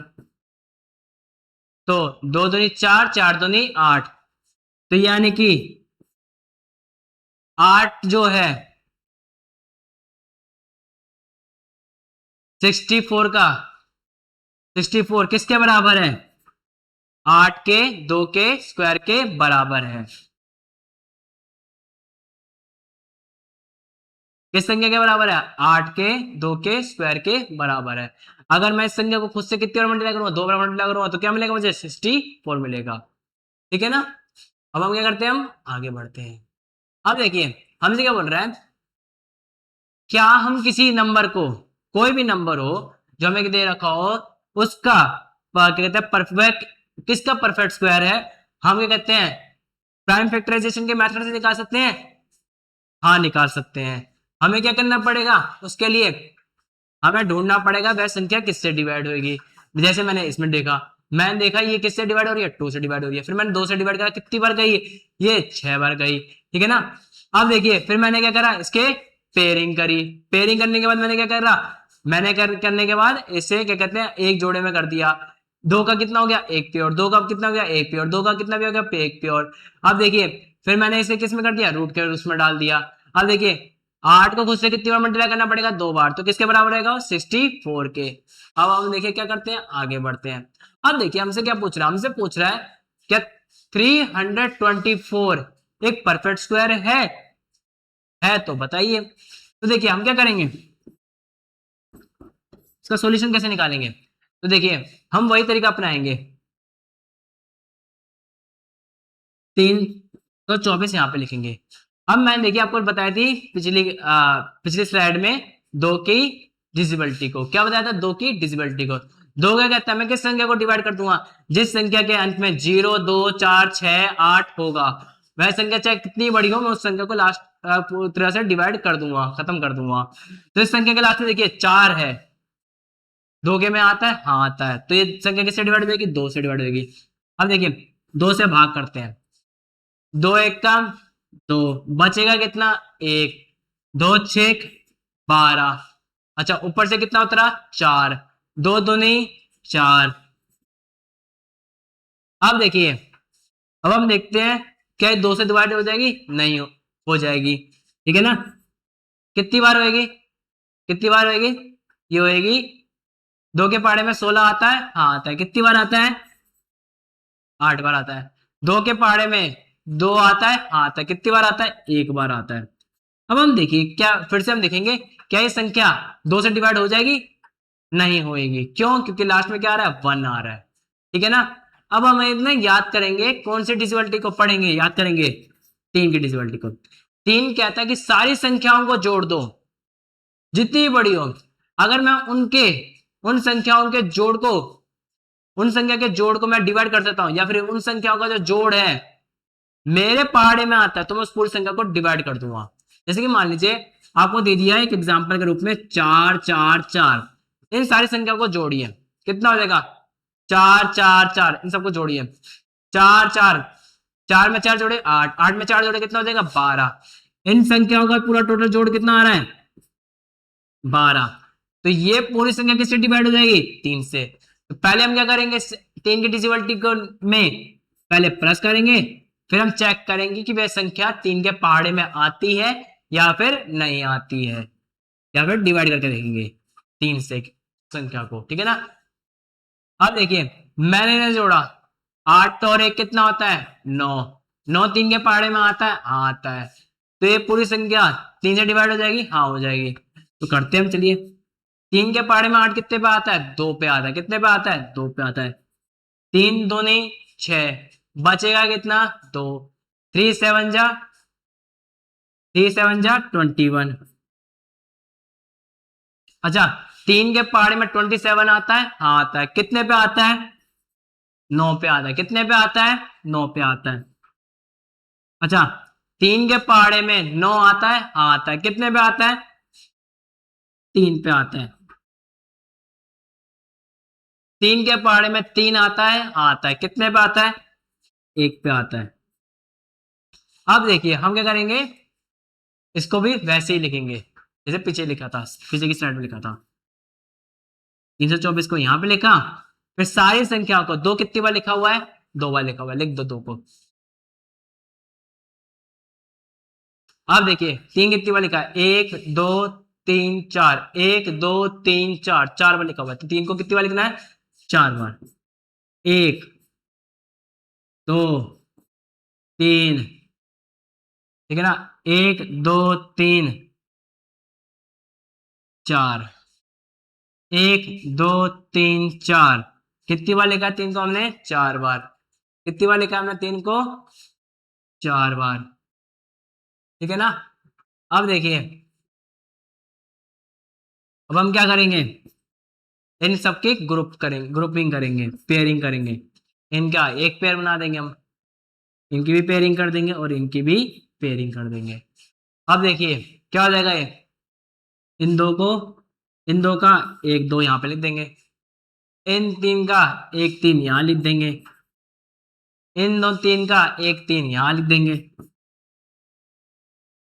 तो 2 दूनी 4, 4 दूनी 8। तो यानी कि 8 जो है 64 का, 64 किसके बराबर है, 8 के 2 के स्क्वायर के बराबर है। किस संख्या के बराबर है, 8 के 2 के स्क्वायर के बराबर है। अगर मैं इस संख्या को खुद से कितनी बार मल्टीप्लाई करूंगा, 2 बार मल्टीप्लाई करूंगा, तो क्या मिलेगा मुझे, 64 मिलेगा, ठीक है ना। अब हम क्या करते हैं, हम आगे बढ़ते हैं। अब देखिए हमसे क्या बोल रहा है, क्या हम किसी नंबर को, कोई भी नंबर हो जो हमें दे रखा हो, उसका क्या कहते हैं, परफेक्ट, किसका परफेक्ट स्क्वायर है, हम क्या कहते हैं, प्राइम फैक्टराइजेशन के मेथड से निकाल सकते हैं। हाँ निकाल सकते हैं। हमें क्या करना पड़ेगा, उसके लिए हमें ढूंढना पड़ेगा वह संख्या किससे डिवाइड होगी। जैसे मैंने इसमें देखा, मैंने देखा ये किससे डिवाइड हो रही है, 2 से डिवाइड हो रही है। फिर मैंने 2 से डिवाइड करा, कितनी बार गई, ये 6 बार गई, ठीक है ना। अब देखिए, फिर मैंने क्या करा, इसके पेयरिंग करी। पेयरिंग करने के बाद मैंने क्या करा, मैंने करने के बाद इसे क्या कहते हैं, एक जोड़े में कर दिया। 2 का कितना हो गया, एक प्योर। 2 का कितना हो गया, एक प्योर। 2 का कितना भी हो गया, एक प्योर। अब देखिए, फिर मैंने इसे किस में कर दिया, रूट के उसमें डाल दिया। अब देखिए, 8 को खुद से कितनी बार मल्टीप्लाई करना पड़ेगा, 2 बार। तो किसके बराबर रहेगा, 64 के। अब हम देखिए क्या करते हैं, आगे बढ़ते हैं। अब देखिए हमसे क्या पूछ रहा है, हमसे पूछ रहा है क्या 324 एक परफेक्ट स्क्वायर है तो बताइए। तो देखिए हम क्या करेंगे, इसका सॉल्यूशन कैसे निकालेंगे। तो देखिए हम वही तरीका अपनाएंगे, 324 यहां पे लिखेंगे। अब मैंने देखिए आपको बताया थी पिछली स्लाइड में 2 की डिविजिबिलिटी को, क्या बताया था, 2 की डिविजिबिलिटी को। 2 का कहता है मैं किस संख्या को डिवाइड कर दूंगा, जिस संख्या के अंत में 0 2 4 6 8 होगा, वह संख्या चाहे कितनी बड़ी हो, मैं उस संख्या को लास्ट पूरी तरह से डिवाइड कर दूंगा, खत्म कर दूंगा। तो इस संख्या के लास्ट में देखिए 4 है, 2 के में आता है, हाँ आता है। तो ये संख्या किससे डिवाइड होगी, 2 से डिवाइड होगी। अब देखिए 2 से भाग करते हैं, 2 एक का 2, बचेगा कितना, 1 2 6 12। अच्छा ऊपर से कितना उतरा, 4, 2 दूनी 4। अब देखिए, अब हम देखते हैं क्या ये 2 से डिवाइड हो जाएगी, नहीं हो जाएगी, ठीक है ना। कितनी बार होएगी, कितनी बार होएगी, ये होएगी 2 के पहाड़े में 16 आता है, हाँ आता है। कितनी बार आता है, 8 बार आता है। 2 के पहाड़े में 2 आता है, हाँ आता है। कितनी बार आता है, 1 बार आता है। अब हम देखिए क्या, फिर से हम देखेंगे क्या ये संख्या 2 से डिवाइड हो जाएगी, नहीं होएगी। क्यों, क्योंकि लास्ट में क्या आ रहा है, 1 आ रहा है, ठीक है ना। अब हम इतने याद करेंगे, कौन सी डिविजिबिलिटी को पढ़ेंगे, याद करेंगे 3 की डिविजिबिलिटी को। 3 कहता है कि सारी संख्याओं को जोड़ दो जितनी बड़ी हो। अगर मैं उन संख्याओं के जोड़ को, उन संख्या के जोड़ को मैं डिवाइड कर देता हूं, या फिर उन संख्याओं का जो जोड़ है मेरे पहाड़े में आता है, तो मैं उस पूरी संख्या को डिवाइड कर दूंगा। जैसे कि मान लीजिए आपको दे दिया है एक एग्जांपल के रूप में 4 4 4, इन सारी संख्या को जोड़िए, कितना हो जाएगा 4 4 4, इन सबको जोड़िए 4 4, 4 में 4 जोड़े 8, 8 में 4 जोड़े कितना हो जाएगा 12, इन संख्याओं का पूरा टोटल जोड़ कितना आ रहा है 12। तो ये पूरी संख्या किससे डिवाइड हो जाएगी 3 से। तो पहले हम क्या करेंगे 3 की डिविजिबिलिटी को में पहले प्लस करेंगे, फिर हम चेक करेंगे कि वह संख्या 3 के पहाड़े में आती है या फिर नहीं आती है, या फिर डिवाइड करके देखेंगे 3 से संख्या को, ठीक है ना। अब देखिए मैंने इन्हें जोड़ा 8 तो और 1 कितना होता है 9, 9 3 के पहाड़े में आता है, हाँ आता है। तो ये पूरी संख्या 3 से डिवाइड हो जाएगी, हाँ हो जाएगी। तो करते हैं हम, चलिए 3 के पहाड़े में 8 कितने पे आता है 2 पे आता है, कितने पे आता है 2 पे आता है, 3 दूनी 6, बचेगा कितना 2, 3 7 जा 21। अच्छा 3 के पहाड़े में 27 आता है, हाँ आता है, कितने पे आता है 9 पे आता है, कितने पे आता है 9 पे आता है। अच्छा 3 के पहाड़े में 9 आता है, हाँ आता है, कितने पे आता है 3 पे आता है। 3 के पहाड़े में 3 आता है, हाँ आता है, कितने पे आता है 1 पे आता है। अब देखिए हम क्या करेंगे, इसको भी वैसे ही लिखेंगे जैसे पीछे लिखा था, पीछे की स्लाइड में लिखा था। 324 को यहां पे लिखा, फिर सारी संख्या को 2 कितनी बार लिखा हुआ है 2 बार लिखा हुआ है, लिख दो 2 को। अब देखिए 3 कितनी बार लिखा है 1 2 3 4, 1 2 3 4, 4 बार लिखा हुआ है। तो 3 को कितनी बार लिखना है 4 बार, 1 2 3, ठीक है ना, 1 2 3 4, 1 2 3 4, कितनी बार लिखा है 3 को हमने 4 बार, कितनी बार लिखा है हमने 3 को 4 बार, ठीक है ना। अब देखिए अब हम क्या करेंगे, इन सबके ग्रुप करेंगे, ग्रुपिंग करेंगे, पेयरिंग करेंगे, इनका एक पेयर बना देंगे हम, इनकी भी पेयरिंग कर देंगे और इनकी भी पेयरिंग कर देंगे। अब देखिए क्या हो जाएगा ये, इन दो को, इन दो का 1 2 यहां पे लिख देंगे, इन 3 का 1 3 यहां लिख देंगे, इन दो 3 का 1 3 यहां लिख देंगे।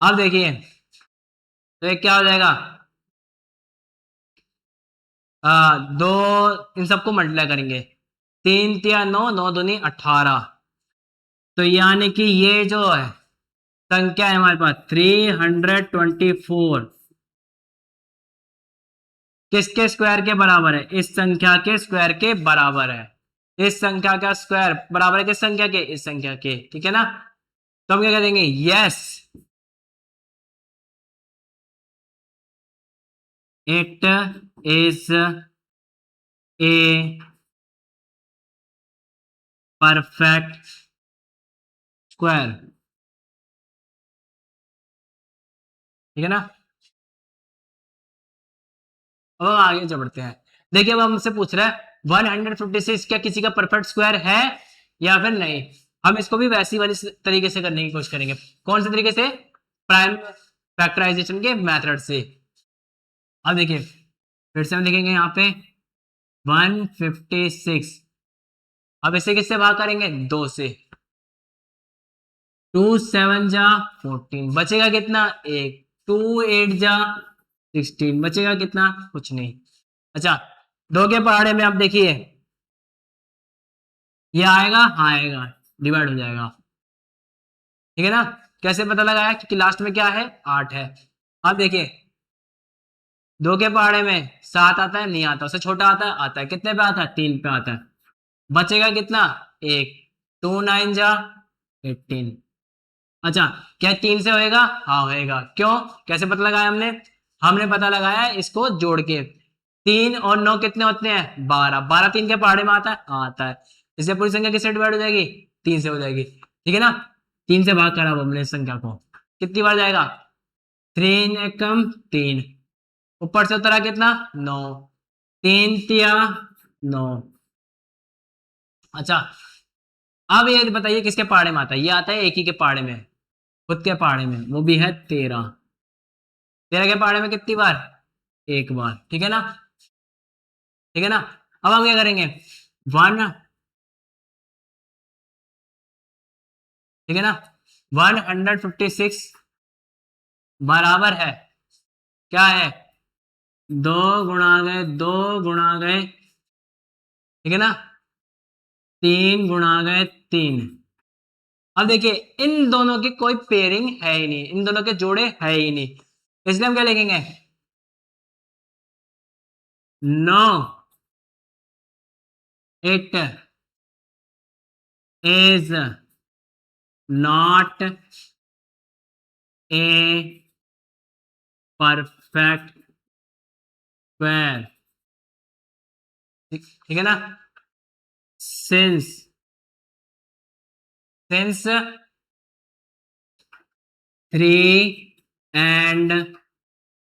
अब देखिए तो ये क्या हो जाएगा, दो, इन सबको मल्टीप्लाई करेंगे, 3 3 9, 9 दूनी 18, तो यानी कि ये जो है संख्या है हमारे पास 324 किसके स्क्वायर के बराबर है, इस संख्या के स्क्वायर के बराबर है। इस संख्या का स्क्वायर बराबर है किस संख्या के, इस संख्या के, ठीक है ना। तो हम क्या करेंगे, yes it is a perfect square, ठीक है ना। अब हम आगे बढ़ते हैं। देखिए अब हमसे पूछ रहा है 156 क्या किसी का परफेक्ट स्क्वायर है या फिर नहीं। हम इसको भी वैसी वाली तरीके से करने की कोशिश करेंगे, कौन से तरीके से, प्राइम फैक्टराइजेशन के मेथड से। अब देखिए फिर से हम लिखेंगे यहाँ पे 156, अब इसे किससे भाग करेंगे 2 से, 2 7 जा 14, बचेगा कितना 1, 2 8 जा 16, बचेगा कितना कुछ नहीं। अच्छा 2 के पहाड़े में आप देखिए ये आएगा, हाँ आएगा, डिवाइड हो जाएगा, ठीक है ना। कैसे पता लगाया, क्योंकि लास्ट में क्या है 8 है। अब देखिए 2 के पहाड़े में 7 आता है, नहीं आता, उससे छोटा आता है, आता है, कितने पे आता है 3 पे आता है, बचेगा कितना 1, 2 9 जा 18। अच्छा क्या 3 से होएगा, हाँ होएगा, क्यों, कैसे पता लगाया हमने, हमने पता लगाया इसको जोड़ के, 3 और 9 कितने होते हैं 12, 12 3 के पहाड़े में आता है, हाँ आता है, इससे पूरी संख्या किससे डिवाइड हो जाएगी 3 से हो जाएगी, ठीक है ना। 3 से भाग करा हमने इस संख्या को, कितनी बार जाएगा 3 एकम 3, ऊपर से उतरा कितना 9, 3 तिया 9। अच्छा अब ये बताइए किसके पहाड़े में आता है, ये आता है एक ही के पहाड़े में, खुद के पहाड़े में, वो भी है 13, 13 के पहाड़े में कितनी बार? एक बार, ठीक है ना, ठीक है ना। अब हम क्या करेंगे, वन, ठीक है ना, 156 बराबर है, क्या है, दो गुणा गए, दो गुणा गए, ठीक है ना, तीन गुणा गए तीन। अब देखिए इन दोनों की कोई पेयरिंग है ही नहीं, इन दोनों के जोड़े है ही नहीं, इसलिए हम क्या लिखेंगे, no it is not a perfect square, ठीक है ना, since since 3 and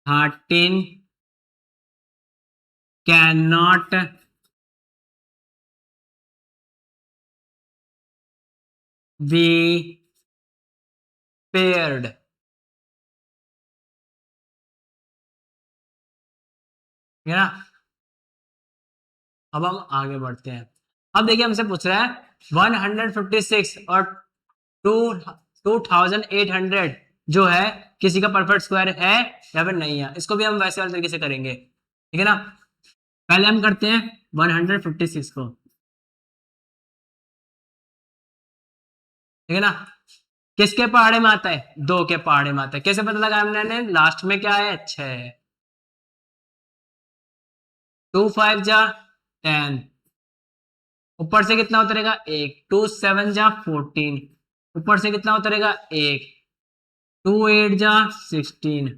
13 cannot be paired, ठीक है ना। अब हम आगे बढ़ते हैं। अब देखिए हमसे पूछ रहा है 156 और टू 2800 जो है किसी का परफेक्ट स्क्वायर है या फिर नहीं है, इसको भी हम वैसे वाले तरीके से करेंगे, ठीक है ना। पहले हम करते हैं 156 को, ठीक है ना, किसके पहाड़े में आता है, दो के पहाड़े में आता है। कैसे पता लगा हमने, लास्ट में क्या है, 6 है, 2 5 जा 10, ऊपर से कितना उतरेगा, एक, 2 7 जा 14, ऊपर से कितना उतरेगा, एक, 2 8 जा 16।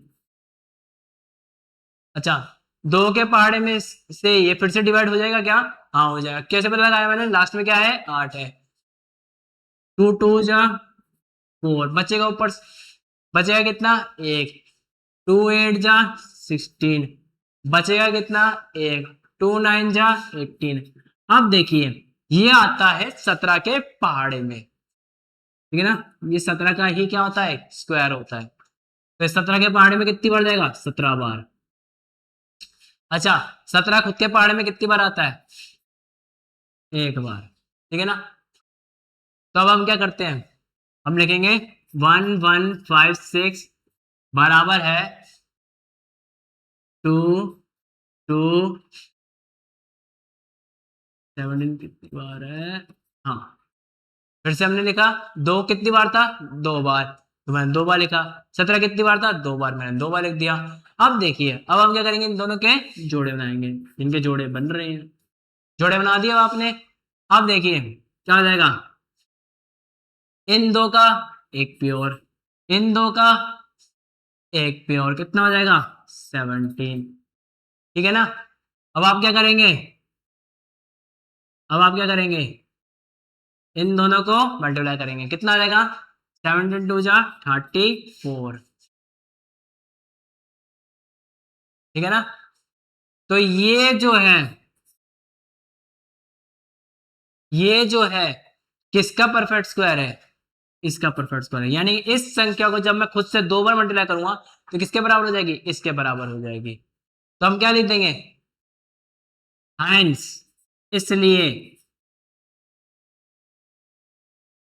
अच्छा, दो के पहाड़े में से ये फिर से डिवाइड हो जाएगा क्या, हाँ हो जाएगा। कैसे पता लगाया मैंने, लास्ट में क्या है, 8 है, 2 2 जा 4, बचेगा ऊपर बचेगा कितना, एक, 2 8 जा 16, बचेगा कितना, एक, 2 9 जा 18। अब देखिए ये आता है 17 के पहाड़े में, ठीक है ना, ये 17 का ही क्या होता है, स्क्वायर होता है, तो 17 के पहाड़े में कितनी बार जाएगा, 17 बार। अच्छा, 17 खुद के पहाड़े में कितनी बार आता है, एक बार, ठीक है ना। तो अब हम क्या करते हैं, हम लिखेंगे 1156 बराबर है 2 2 17 कितनी बार है, हाँ, फिर से हमने लिखा, दो कितनी बार था, दो बार, तो मैंने दो बार लिखा, 17 कितनी बार था, दो बार, मैंने दो बार लिख दिया। अब देखिए अब हम क्या करेंगे, इन दोनों के जोड़े बनाएंगे, इनके जोड़े बन रहे हैं, जोड़े बना दिए आपने। अब देखिए क्या हो जाएगा, इन दो का एक प्योर, इन दो का एक प्योर, कितना हो जाएगा, 17, ठीक है ना। अब आप क्या करेंगे, अब आप क्या करेंगे, इन दोनों को मल्टीप्लाई करेंगे, कितना आ जाएगा, 7 2 जा 34, ठीक है ना। तो ये जो है किसका परफेक्ट स्क्वायर है, इसका परफेक्ट स्क्वायर है, यानी इस संख्या को जब मैं खुद से दो बार मल्टीप्लाई करूंगा तो किसके बराबर हो जाएगी, इसके बराबर हो जाएगी। तो हम क्या लिख देंगे, हाइंस, इसलिए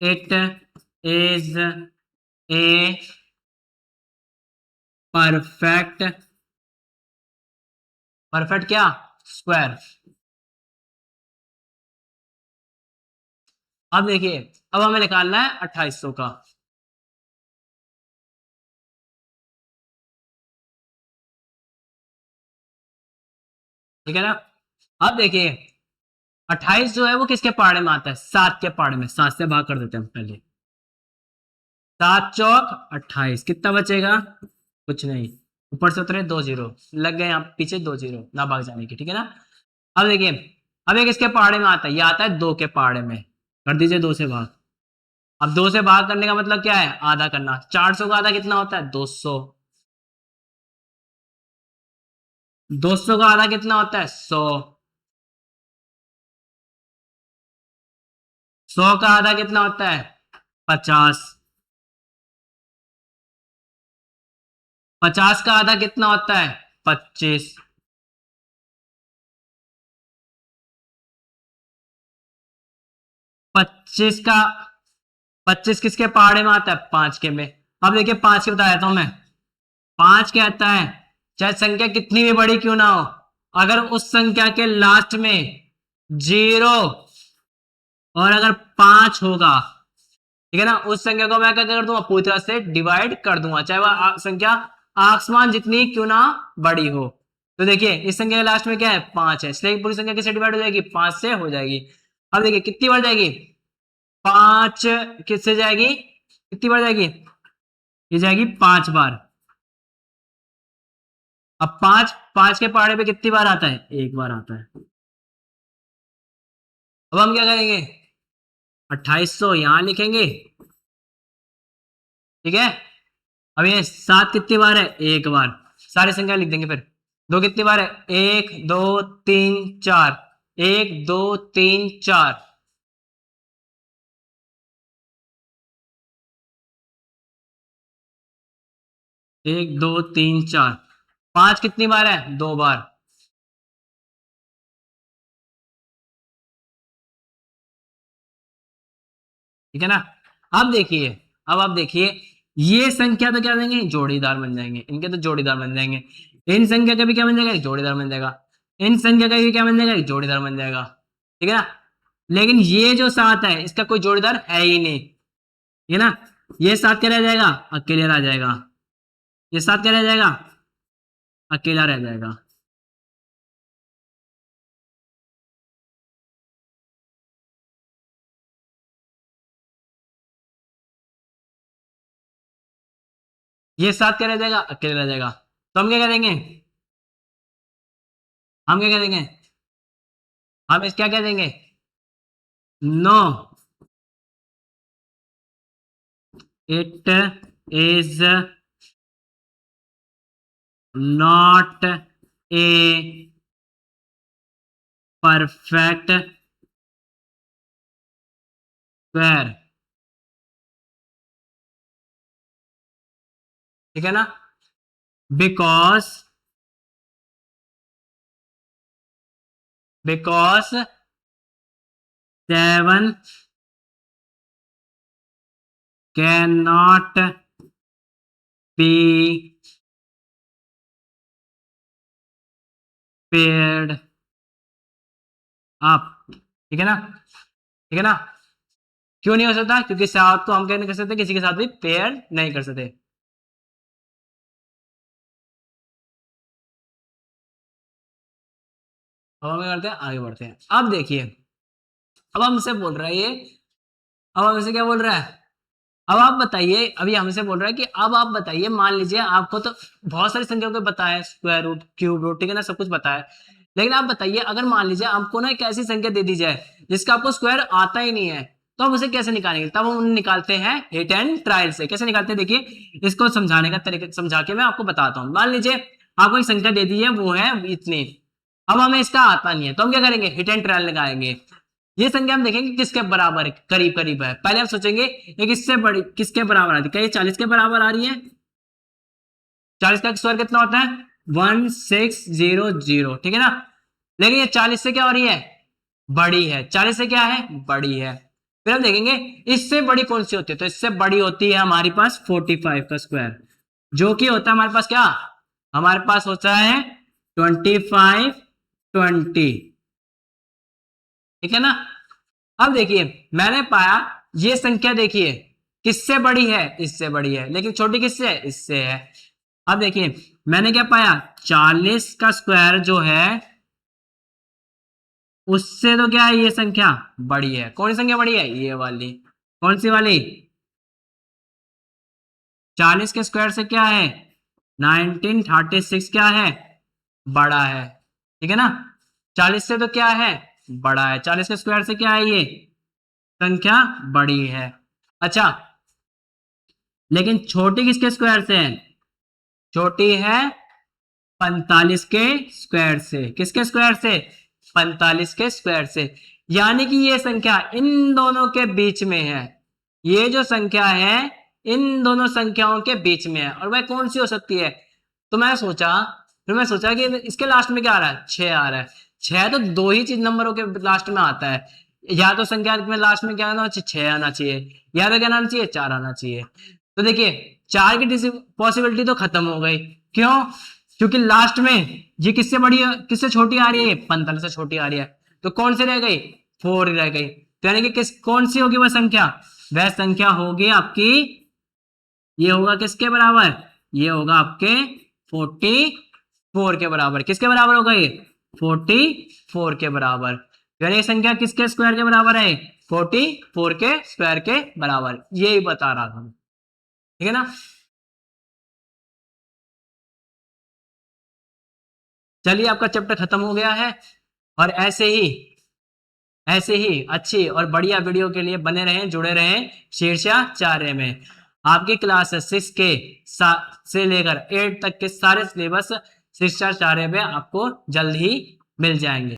it is a perfect, perfect क्या, स्क्वायर। अब देखिए अब हमें निकालना है 2800 का, ठीक है ना। अब देखिए 28 जो है वो किसके पहाड़े में आता है, 7 के पहाड़े में, 7 से भाग कर देते हैं पहले, 7 चौक 28, कितना बचेगा, कुछ नहीं, ऊपर से उतरे 2 जीरो, लग गए यहाँ पीछे 2 जीरो ना भाग जाने की, ठीक है ना। अब देखिए अब एक इसके पहाड़े में आता है, ये आता है 2 के पहाड़े में, कर दीजिए 2 से भाग। अब 2 से भाग करने का मतलब क्या है, आधा करना, 400 का आधा कितना होता है, 200, 200 का आधा कितना होता है, 100, 100 का आधा कितना होता है, 50, 50 का आधा कितना होता है? 25। 25 का 25 किसके पहाड़े में आता है? 5 के में। अब देखिए 5 के बताया था मैं। 5 कहता है चाहे संख्या कितनी भी बड़ी क्यों ना हो, अगर उस संख्या के लास्ट में 0 और अगर 5 होगा, ठीक है ना, उस संख्या को मैं क्या कर दूंगा? पूरी तरह से डिवाइड कर दूंगा, चाहे वह संख्या आसमान जितनी क्यों ना बड़ी हो। तो देखिए इस संख्या के लास्ट में क्या है? 5 है, इसलिए पूरी संख्या किससे डिवाइड हो जाएगी? 5 से हो जाएगी। अब देखिए कितनी बार जाएगी? 5 किससे जाएगी? कितनी बार जाएगी? ये जाएगी 5 बार। अब 5 5 के पहाड़े पे कितनी बार आता है? 1 बार आता है। अब हम क्या करेंगे? 2800 यहां लिखेंगे, ठीक है। अब ये 7 कितनी बार है? 1 बार। सारी संख्या लिख देंगे फिर। 2 कितनी बार है? 1 2 3 4। 1 2 3 4। 1 2 3 4। 5 कितनी बार है? 2 बार। ठीक है ना। अब देखिए, अब आप देखिए, ये संख्या तो क्या देंगे? जोड़ीदार बन जाएंगे, इनके तो जोड़ीदार बन जाएंगे। इन संख्या का भी क्या बन जाएगा? जोड़ीदार बन जाएगा। इन संख्या का भी क्या बन जाएगा? जोड़ीदार बन जाएगा। ठीक है ना। लेकिन ये जो 7 है इसका कोई जोड़ीदार है ही नहीं, ठीक है ना। ये 7 क्या रह जाएगा? अकेले रह जाएगा। ये 7 क्या रह जाएगा? अकेला रह जाएगा। ये 7 क्या रह जाएगा? अकेले रह जाएगा। तो हम क्या करेंगे? हम क्या करेंगे? हम इस क्या कह देंगे? No, it is not a perfect square. ठीक है ना। Because because 7 can not be paired up. ठीक है ना। ठीक है ना। क्यों नहीं हो सकता? क्योंकि 7 को हम क्या नहीं कर सकते? किसी के साथ भी पेयर नहीं कर सकते। अब हम क्या करते हैं? आगे बढ़ते हैं। अब देखिए, अब हमसे बोल रहा है ये, अब हमसे क्या बोल रहा है? अब आप बताइए, अभी हमसे बोल रहा है कि अब आप बताइए, मान लीजिए आपको तो बहुत सारी संख्याओं को पता है, स्क्वायर रूट, क्यूब रूट, ठीक है ना, सब कुछ पता है। लेकिन आप बताइए, अगर मान लीजिए आपको ना एक ऐसी संख्या दे दी जाए जिसका आपको स्क्वायर आता ही नहीं है, तो हम उसे कैसे निकालेंगे? तब हम निकालते हैं हिट एंड ट्रायल से। कैसे निकालते हैं? देखिए इसको समझाने का तरीका समझा के मैं आपको बताता हूँ। मान लीजिए आपको एक संख्या दे दी है, वो है इतनी। अब हमें इसका आता नहीं है, तो हम क्या करेंगे? हिट एंड ट्रायल लगाएंगे। ये संख्या हम देखेंगे किसके बराबर है, करीब करीब है। पहले हम सोचेंगे एक इससे बड़ी किसके बराबर आती है? क्या ये 40 के बराबर आ रही है? 40 का स्क्वायर कितना होता है? 1600, ठीक है ना। लेकिन ये 40 से क्या हो रही है? बड़ी है। 40 से क्या है? बड़ी है। फिर हम देखेंगे इससे बड़ी कौन सी होती है, तो इससे बड़ी होती है हमारे पास 45 का स्क्वायर, जो कि होता है हमारे पास क्या? हमारे पास होता है 25 20। ठीक है ना। अब देखिए मैंने पाया ये संख्या, देखिए किससे बड़ी है? इससे बड़ी है। लेकिन छोटी किससे है? इससे है। अब देखिए मैंने क्या पाया? 40 का स्क्वायर जो है उससे तो क्या है, ये संख्या बड़ी है। कौन सी संख्या बड़ी है? ये वाली। कौन सी वाली? 40 के स्क्वायर से क्या है? 1936 क्या है? बड़ा है। ठीक है ना। 40 से तो क्या है? बड़ा है। 40 के स्क्वायर से क्या है? ये संख्या बड़ी है। अच्छा, लेकिन छोटी किसके स्क्वायर से है? छोटी है 45 के स्क्वायर से। किसके स्क्वायर से? 45 के स्क्वायर से। यानी कि ये संख्या इन दोनों के बीच में है। ये जो संख्या है इन दोनों संख्याओं के बीच में है। और वह कौन सी हो सकती है? तो फिर मैं सोचा कि इसके लास्ट में क्या आ रहा है, 6 आ रहा है। 6 तो दो ही चीज नंबरों के लास्ट में आता है, या तो संख्या में लास्ट में क्या आना चाहिए, 6 आना चाहिए, या तो क्या आना चाहिए, 4 आना चाहिए। तो देखिए 4 की पॉसिबिलिटी तो खत्म हो गई। क्यों? क्योंकि लास्ट में ये किससे बड़ी है, किससे छोटी आ रही है, 45 से छोटी आ रही है। तो कौन सी रह गई, 4 रह गई। तो यानी कि कौन सी होगी वह संख्या, वह संख्या होगी आपकी, ये होगा किसके बराबर, ये होगा आपके 44 के बराबर। किसके बराबर होगा ये, 44 के बराबर। यानी ये संख्या किसके स्क्वायर के बराबर है, 44 के स्क्वायर के बराबर। यही बता रहा था, ठीक है ना। चलिए आपका चैप्टर खत्म हो गया है। और ऐसे ही अच्छी और बढ़िया वीडियो के लिए बने रहें, जुड़े रहें शीर्षाचार्य में। आपकी क्लास 6 के से लेकर 8 तक के सारे सिलेबस शीर्षाचार्य में आपको जल्द ही मिल जाएंगे।